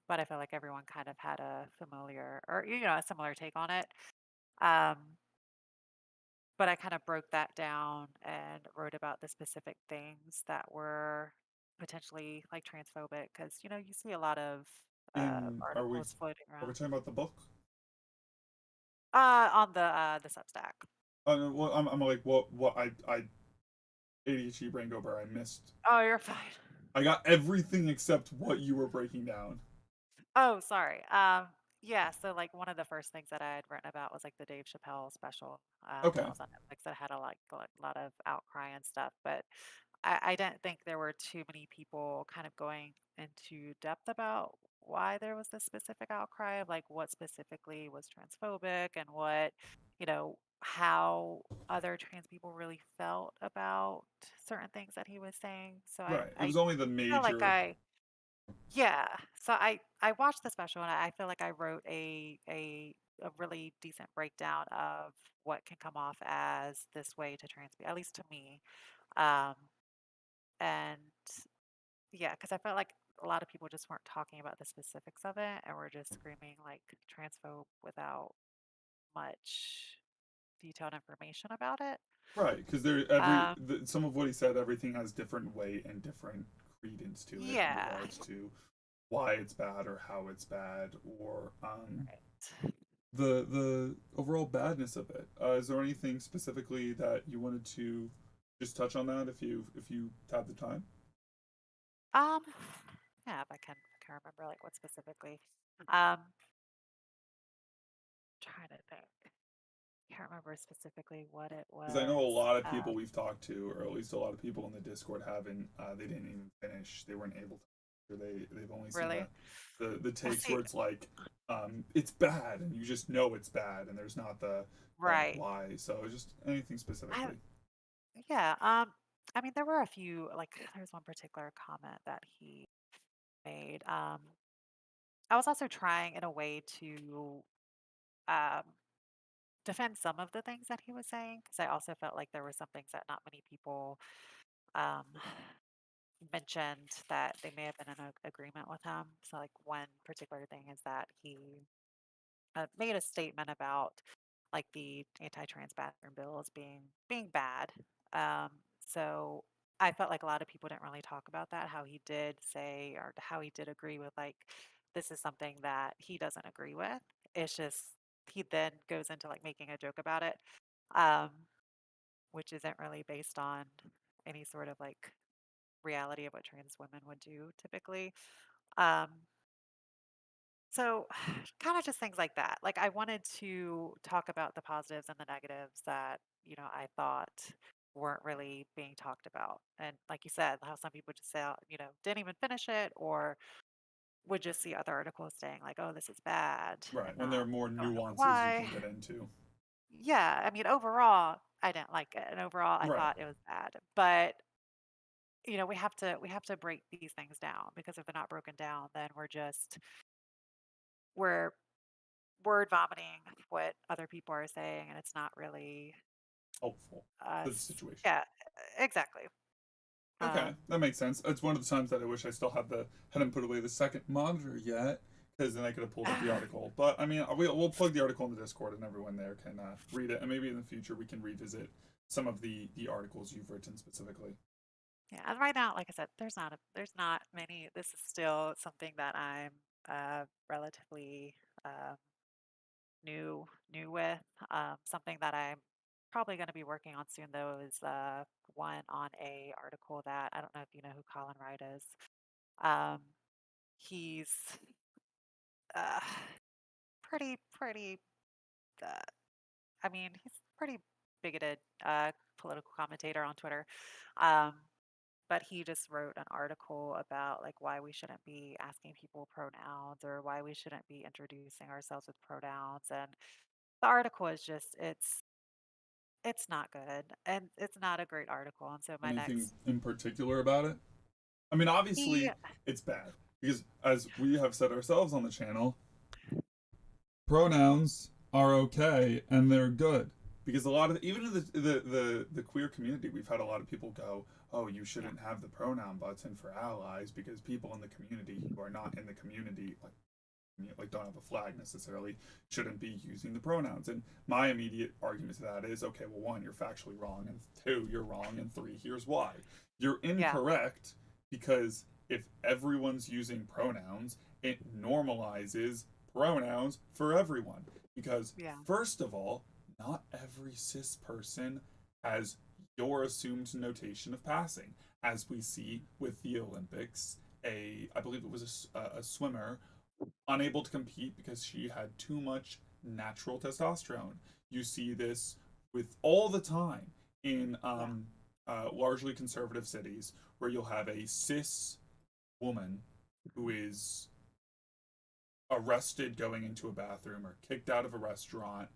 but I feel like everyone kind of had a familiar or a similar take on it. Um, but I kind of broke that down and wrote about the specific things that were potentially like transphobic, because you see a lot of In articles floating are we around talking about the book? on the Substack. Well, I'm like what I ADHD brain gober. I missed. Oh, you're fine. I got everything except what you were breaking down. Oh, sorry. Yeah, so like one of the first things that I had written about was like the Dave Chappelle special that Okay. was on Netflix that had a lot of outcry and stuff. But I didn't think there were too many people kind of going into depth about why there was this specific outcry of like what specifically was transphobic and what, how other trans people really felt about certain things that he was saying. So I, Right. It I was only the feel like major. yeah. So I watched the special and I feel like I wrote a really decent breakdown of what can come off as this way to trans people, at least to me. Um, and yeah, because I felt like a lot of people just weren't talking about the specifics of it and were just screaming like transphobe without much detailed information about it. Right, because Um, some of what he said, everything has different weight and different credence to it in yeah. regards to why it's bad or how it's bad or Right. the overall badness of it. Is there anything specifically that you wanted to just touch on that if you have the time? Um, yeah, if I can remember like what specifically. Trying to think. Can't remember specifically what it Because I know a was. lot of people we've talked to, or at least a lot of people in the Discord haven't. They didn't even finish. They weren't able to. Or they've only seen Really? the Well, takes see, where it's like, it's bad, and you just know it's bad, and there's not the like right. why. So just anything I specifically. yeah. I mean, there were a few. Like, there's one particular comment that he made. I was also trying in a way to um defend some of the things that he was saying because I also felt like there were some things that not many people um mentioned that they may have been in agreement with him. So, like, one particular thing is that he made a statement about like the anti-trans bathroom bills being bad. Um, so I felt like a lot of people didn't really talk about that. How he did say or how he did agree with like this is something that he doesn't agree with. It's just he then goes into like making a joke about it, um, which isn't really based on any sort of like reality of what trans women would do typically. Um, So, kind of just things like that. Like, I wanted to talk about the positives and the negatives that, I thought weren't really being talked about. And like you said, how some people just say, didn't even finish it or would just see other articles saying, like, oh, this is bad and Right, when there not are more going over nuances you why. can get into. Yeah. I mean, overall, I didn't like it. And overall, I Right. thought it was bad. But, we have to break these things down because if they're not broken down, then we're word vomiting what other people are saying, and it's not really Helpful to the us. situation. Yeah, exactly. Okay, Um, that makes sense. It's one of the times that I wish I still had the hadn't put away the second monitor yet, because then I could have pulled up the article. But I mean, we'll plug the article in the Discord, and everyone there can read it. And maybe in the future we can revisit some of the articles you've written specifically. yeah, and right now, like I said, there's not many. This is still something that I'm relatively um, new with. Something that I'm probably going to be working on soon, though, is one on a article that I don't know if you know who Colin Wright is. Um, he's uh, pretty. Uh, I mean, he's pretty bigoted political commentator on Twitter. Um, but he just wrote an article about like why we shouldn't be asking people pronouns or why we shouldn't be introducing ourselves with pronouns. And the article is just it's not good and it's not a great article. And so my Anything next in particular about it? I mean, he obviously it's bad because as we have said ourselves on the channel, pronouns are okay and they're good because a lot of even in the queer community we've had a lot of people go, oh, you yeah shouldn't have the pronoun button for allies because people in the community who are not in the community like don't have a flag necessarily shouldn't be using the pronouns. And my immediate argument to that is, okay, well, one, you're factually wrong, and two, you're wrong, and three, here's why. You're yeah incorrect because if everyone's using pronouns, it normalizes pronouns for everyone. Because yeah first of all, not every cis person has your assumed notation of passing, as we see with the Olympics. I believe it was a swimmer unable to compete because she had too much natural testosterone. You see this with all the time in Yeah. largely conservative cities where you'll have a cis woman who is arrested going into a bathroom or kicked out of a restaurant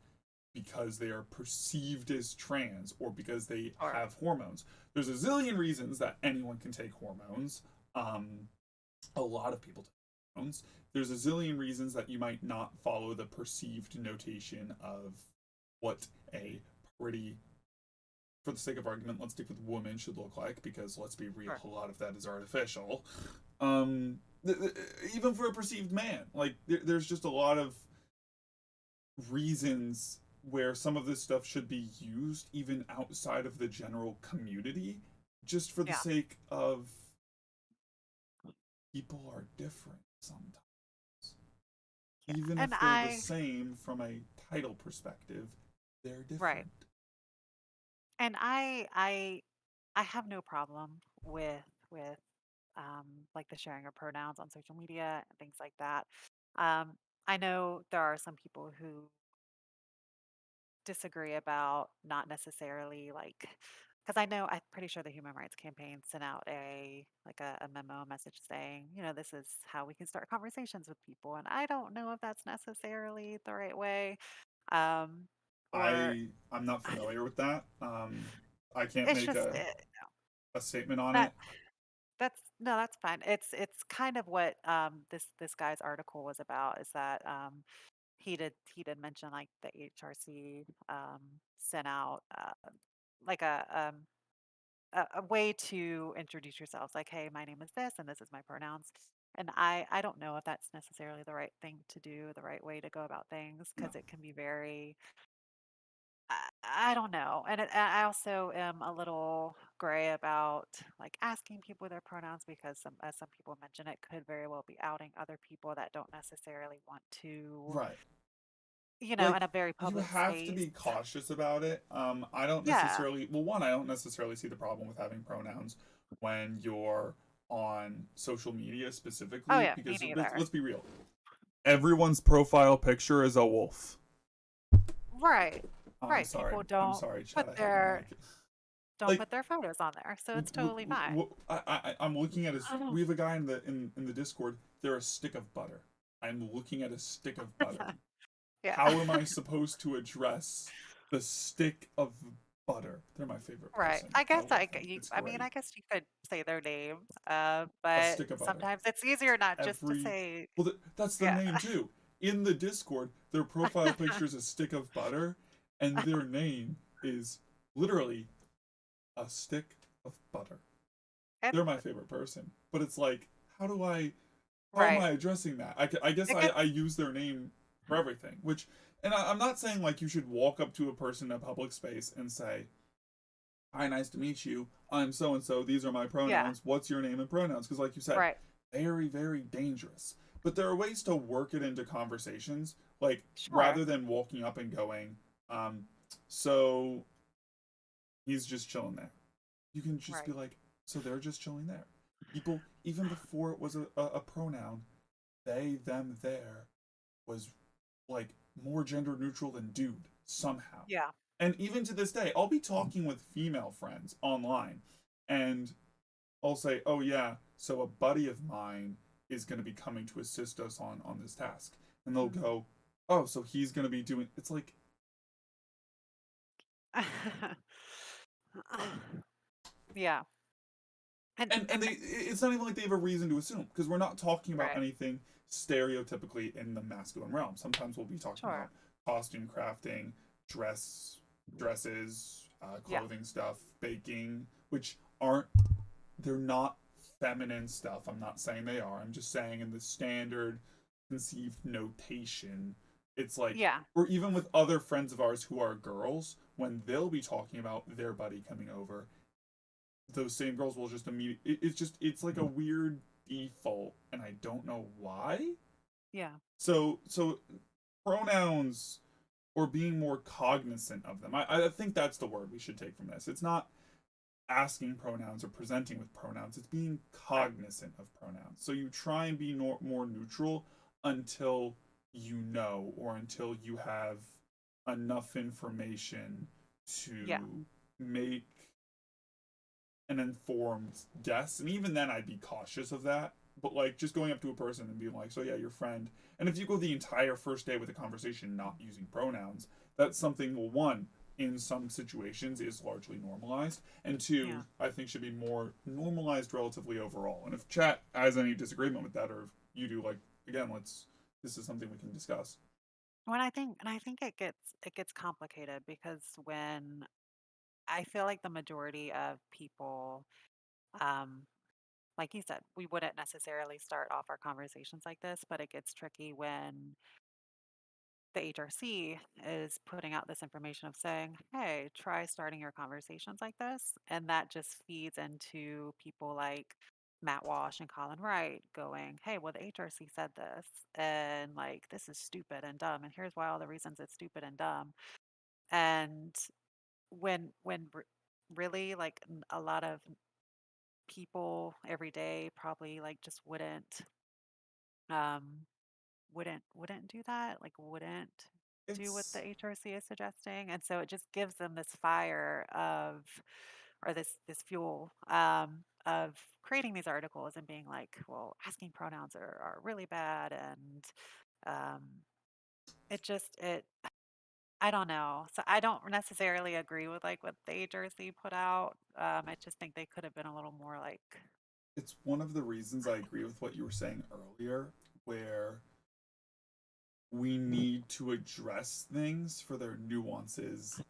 because they are perceived as trans or because they Or have hormones. There's a zillion reasons that anyone can take hormones. A lot of people take hormones. There's a zillion reasons that you might not follow the perceived notation of what a pretty, for the sake of argument, let's stick with woman should look like, because let's be real, or a lot of that is artificial. Um, Even for a perceived man, like there's just a lot of reasons where some of this stuff should be used even outside of the general community, just for the yeah. sake of people are different sometimes. Yeah. Even And if they're the I same from a title perspective, they're right. different. And I have no problem with like the sharing of pronouns on social media and things like that. Um, I know there are some people who disagree about not necessarily like because I know I'm pretty sure the Human Rights Campaign sent out a memo, a message saying, this is how we can start conversations with people. And I don't know if that's necessarily the right way. Um, or I'm not familiar with that. I can't it's make just a statement on that it. that's no, that's fine. It's kind of what this guy's article was about is that he did mention like the HRC sent out like a way to introduce yourselves like, hey, my name is this and this is my pronouns. And I don't know if that's necessarily the right thing to do, the right way to go about things, No, because it can be very I don't know. And I also am a little gray about like asking people their pronouns because as some people mention, it could very well be outing other people that don't necessarily want to, right. in Like, a very you public have to space. be cautious about it. I don't Yeah. necessarily, well, one, I don't necessarily see the problem with having pronouns when you're on social media Oh specifically, yeah, me because neither. let's be real. Everyone's profile picture is a wolf. Right. Right. People I'm don't sorry, Chad. put I had to their make it. don't Like, put their photos on there, so it's totally fine. I'm looking at his. Oh. We have a guy in the Discord. They're a stick of butter. I'm looking at a stick of butter. Yeah. How am I supposed to address the stick of butter? They're my favorite Right. person. I I guess love them. It's I mean, great. I guess you could say their name, A but stick of butter. sometimes it's easier not just to Every say, well, that's their yeah. name too. In the Discord, their profile picture is a stick of butter, and their name is literally a stick of butter. And They're my favorite person. But it's like, how do I how am right. I addressing that? I guess It I gets use their name for everything, which, and I'm not saying like you should walk up to a person in a public space and say, "Hi, nice to meet you. I'm so and so. These are my yeah, pronouns. What's your name and pronouns?" Because, like you said, right. very, very dangerous. But there are ways to work it into conversations, like Sure. rather than walking up and going, "So he's just chilling there." You can just be Right. like, "So they're just chilling there." People, even before it was a pronoun, they, them, there was like more gender neutral than dude somehow. Yeah. And even to this day, I'll be talking with female friends online and I'll say, "Oh yeah, so a buddy of mine is going to be coming to assist us on this task." And they'll Mhm. go, "Oh, so he's going to be doing." It's like, Yeah. And and they, it's not even like they have a reason to assume, because we're not talking about right. anything stereotypically in the masculine realm. Sometimes we'll be talking Sure. about costume crafting, dresses, Yeah. clothing stuff, baking, which aren't, they're not feminine stuff. I'm not saying they are. I'm just saying in the standard conceived notation, it's like, Yeah. or even with other friends of ours who are girls, when they'll be talking about their buddy coming over, those same girls will just immediately. It's like a weird default, and I don't know why. Yeah. So pronouns, or being more cognizant of them. I think that's the word we should take from this. It's not asking pronouns or presenting with pronouns. It's being Right. cognizant of pronouns. So you try and be more neutral until you know or until you have enough information Yeah. to make an informed guess. And even then, I'd be cautious of that. But like just going up to a person and being like, "So yeah, your friend," and if you go the entire first day with a conversation not using pronouns, that's something. Well, one, in some situations is largely normalized, and two, Yeah. I think should be more normalized relatively overall. And if chat has any disagreement with that, or if you do, like again, let's this is something we can discuss. When I think it gets complicated because when I feel like the majority of people, um, like you said, we wouldn't necessarily start off our conversations like this, but it gets tricky when the HRC is putting out this information of saying, hey, try starting your conversations like this. And that just feeds into people like Matt Walsh and Colin Wright going, hey, well, the HRC said this, and like, this is stupid and dumb. And here's why all the reasons it's stupid and dumb. And really like a lot of people every day probably like just um wouldn't do that, like wouldn't do what It's the HRC is suggesting. And so it just gives them this fire of or this fuel of creating these articles and being like, well, asking pronouns are really bad. And um it just it I don't know. So I don't necessarily agree with like what the HRC put out. I just think they could have been a little more like it's one of the reasons I agree with what you were saying earlier, where we need to address things for their nuances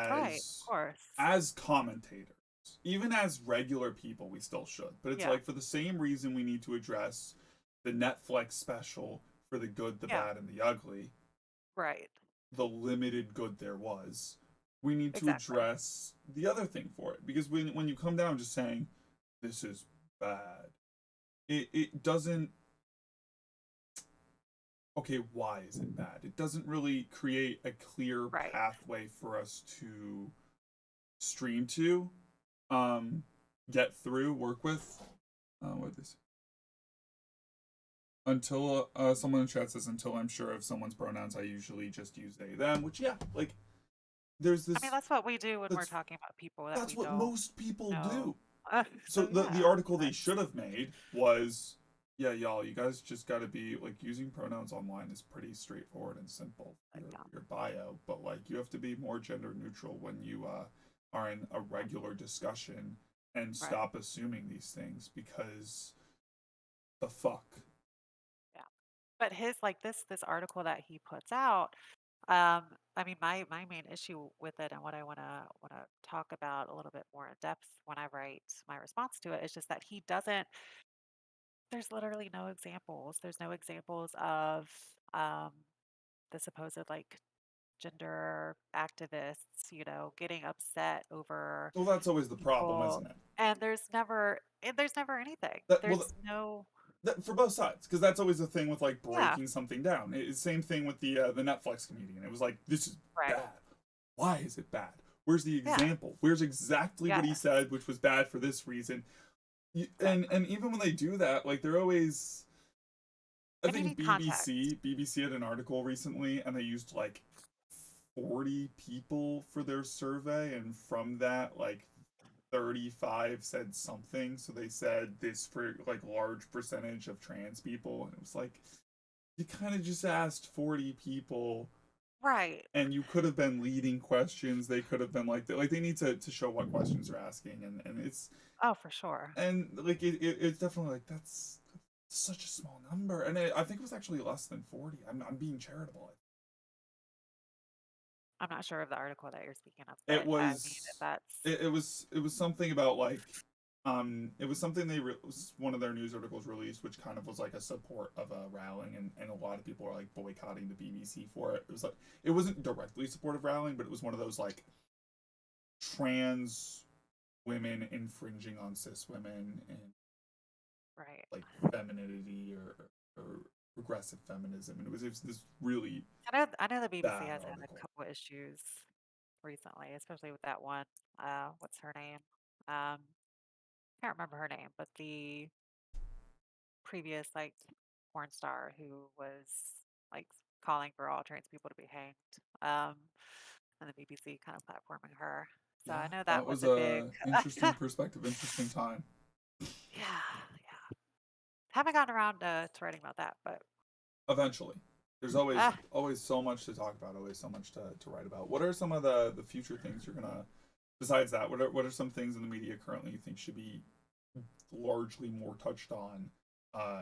right, of as course. as commentators. Even as regular people we still should. But it's Yeah, like for the same reason we need to address the Netflix special for the good, the yeah, bad and the ugly, right. the limited good there was. We need to Exactly. address the other thing for it because when you come down just saying this is bad, it doesn't okay, why is it bad? It doesn't really create a clear Right. pathway for us to stream to, um, get through, work with. What is until someone in chat says until I'm sure of someone's pronouns, I usually just use they them. Which yeah, like there's I mean, this that's what we do when we're that's talking about people that that's we what don't most people know. do. So So the yeah, article they that's should have made was, yeah, y'all, you guys just got to be like using pronouns online is pretty straightforward and simple. yeah, Your bio, but like you have to be more gender neutral when you are in a regular discussion and right. stop assuming these things because the fuck. Yeah. But his like this article that he puts out, um, I mean my main issue with it and what I wanna talk about a little bit more in depth when I write my response to it is just that he doesn't there's literally no examples. There's no examples of um the supposed like gender activists, getting upset over Well, that's always the problem, people, isn't it? and there's never anything. That well, There's no for both sides because that's always the thing with like yeah, breaking something down. It's same thing with the Netflix comedian. It was like this is right. bad. Why is it bad? Where's the Yeah, example? Where's exactly what he yes, said, which was bad for this reason? exactly. And even when they do that, like they're always. I And you think need context. BBC had an article recently, and they used like 40 people for their survey, and from that, like 35 said something. So they said this for like large percentage of trans people, and it was like you kind of just asked 40 people Right. and you could have been leading questions. They could have been like they need to show what questions they're asking, and it's Oh, for sure. and like it's definitely like that's such a small number, and I think it was actually less than 40. I'm being charitable. I'm not sure of the article that you're speaking of, It but I mean, if was that's it was something about like it was something it was one of their news articles released, which kind of was like a support of a rallying, and a lot of people are like boycotting the BBC for it. It was like it wasn't directly supportive rallying, but it was one of those like trans women infringing on cis women and right. like femininity or progressive feminism, and it was this really I know the BBC bad has had a article. couple issues recently, especially with that one. What's her name? Can't remember her name, but the previous like porn star who was like calling for all trans people to be hanged. Um, and the BBC kind of platforming her. So I Yeah, know that that was was a big, a interesting perspective, interesting time. yeah, yeah. Haven't gotten around to writing about that, but Eventually, there's uh, always so much to talk about, always so much to write about. What are some of the future things you're gonna besides that? What are some things in the media currently you think should be largely more touched on?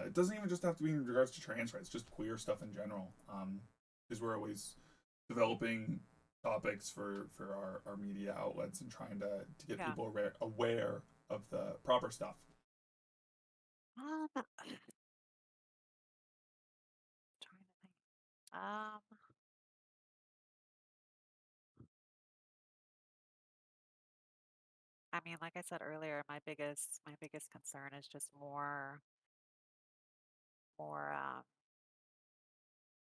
It doesn't even just have to be in regards to trans rights, just queer stuff in general. Because we're always developing topics for our media outlets and trying to get yeah. people aware of the proper stuff. Trying to think. Um, I mean, like I said earlier, my biggest concern is just more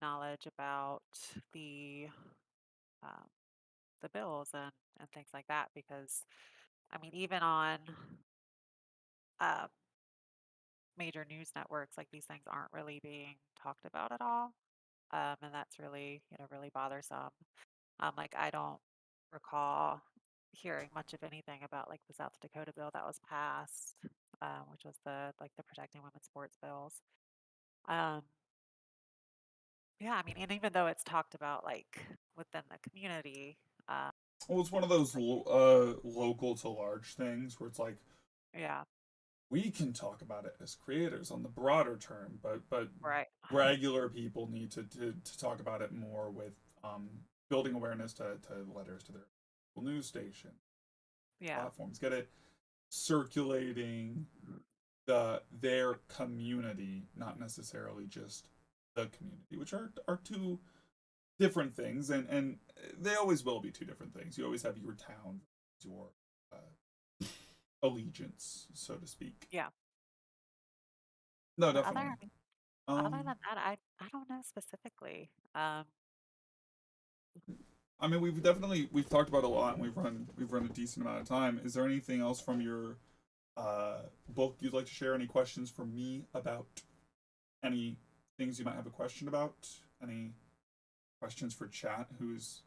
knowledge about the um, the bills and things like that. Because I mean, even on uh, major news networks, like these things aren't really being talked about at all, and that's really really bothersome. Like I don't recall hearing much of anything about like the South Dakota bill that was passed, which was the protecting women's sports bills. Um, yeah, I mean, and even though it's talked about like within the community, um, Well, it's one of just those like local to large things where it's like yeah, we can talk about it as creators on the broader term, but right, regular people need to talk about it more with um, building awareness to letters to their news station yeah, platforms, get it circulating their community, not necessarily just the community, which are two different things, and they always will be two different things. You always have your town, your allegiance, so to speak. yeah. No, But other, I definitely. mean, other Um, than that, I don't know specifically. I mean, we've talked about a lot, and we've run a decent amount of time. Is there anything else from your book you'd like to share? Any questions for me about any things you might have a question about? Any questions for chat? Who's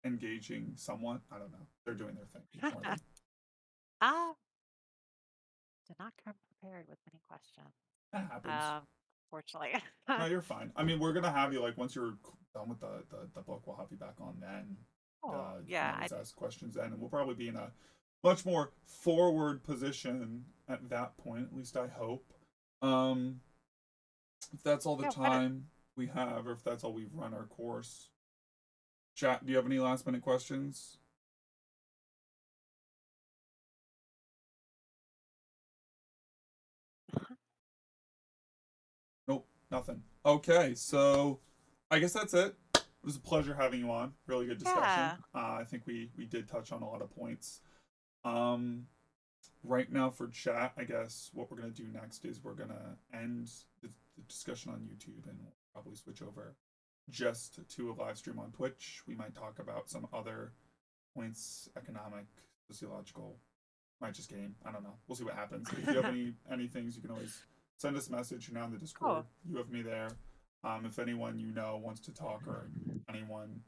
engaging somewhat? I don't know. They're doing their thing more than I did not come prepared with any questions. that happens. Um, Fortunately. No, you're fine. I mean, we're gonna have you like once you're done with the book, we'll have you back on then. Oh, You can yeah, always ask questions then, and we'll probably be in a much more forward position at that point. At least I hope. Um, if that's all the yeah. time we have, or if that's all we've run our course. Chat, do you have any last minute questions? Nope, nothing. Okay, so I guess that's it. It was a pleasure having you on. Really good discussion. Yeah. I think we did touch on a lot of points. Um, right now for chat, I guess what we're gonna do next is we're gonna end the discussion on YouTube and we'll probably switch over just to a live stream on Twitch. We might talk about some other points, economic, sociological, might just game. I don't know. We'll see what happens. If you have any things, you can always send us a message. You're now in the Discord. Cool. You have me there. If anyone you know wants to talk or anyone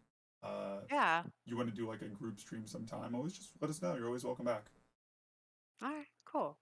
Yeah. you want to do like a group stream sometime, always just let us know. You're always welcome back. All right. Cool.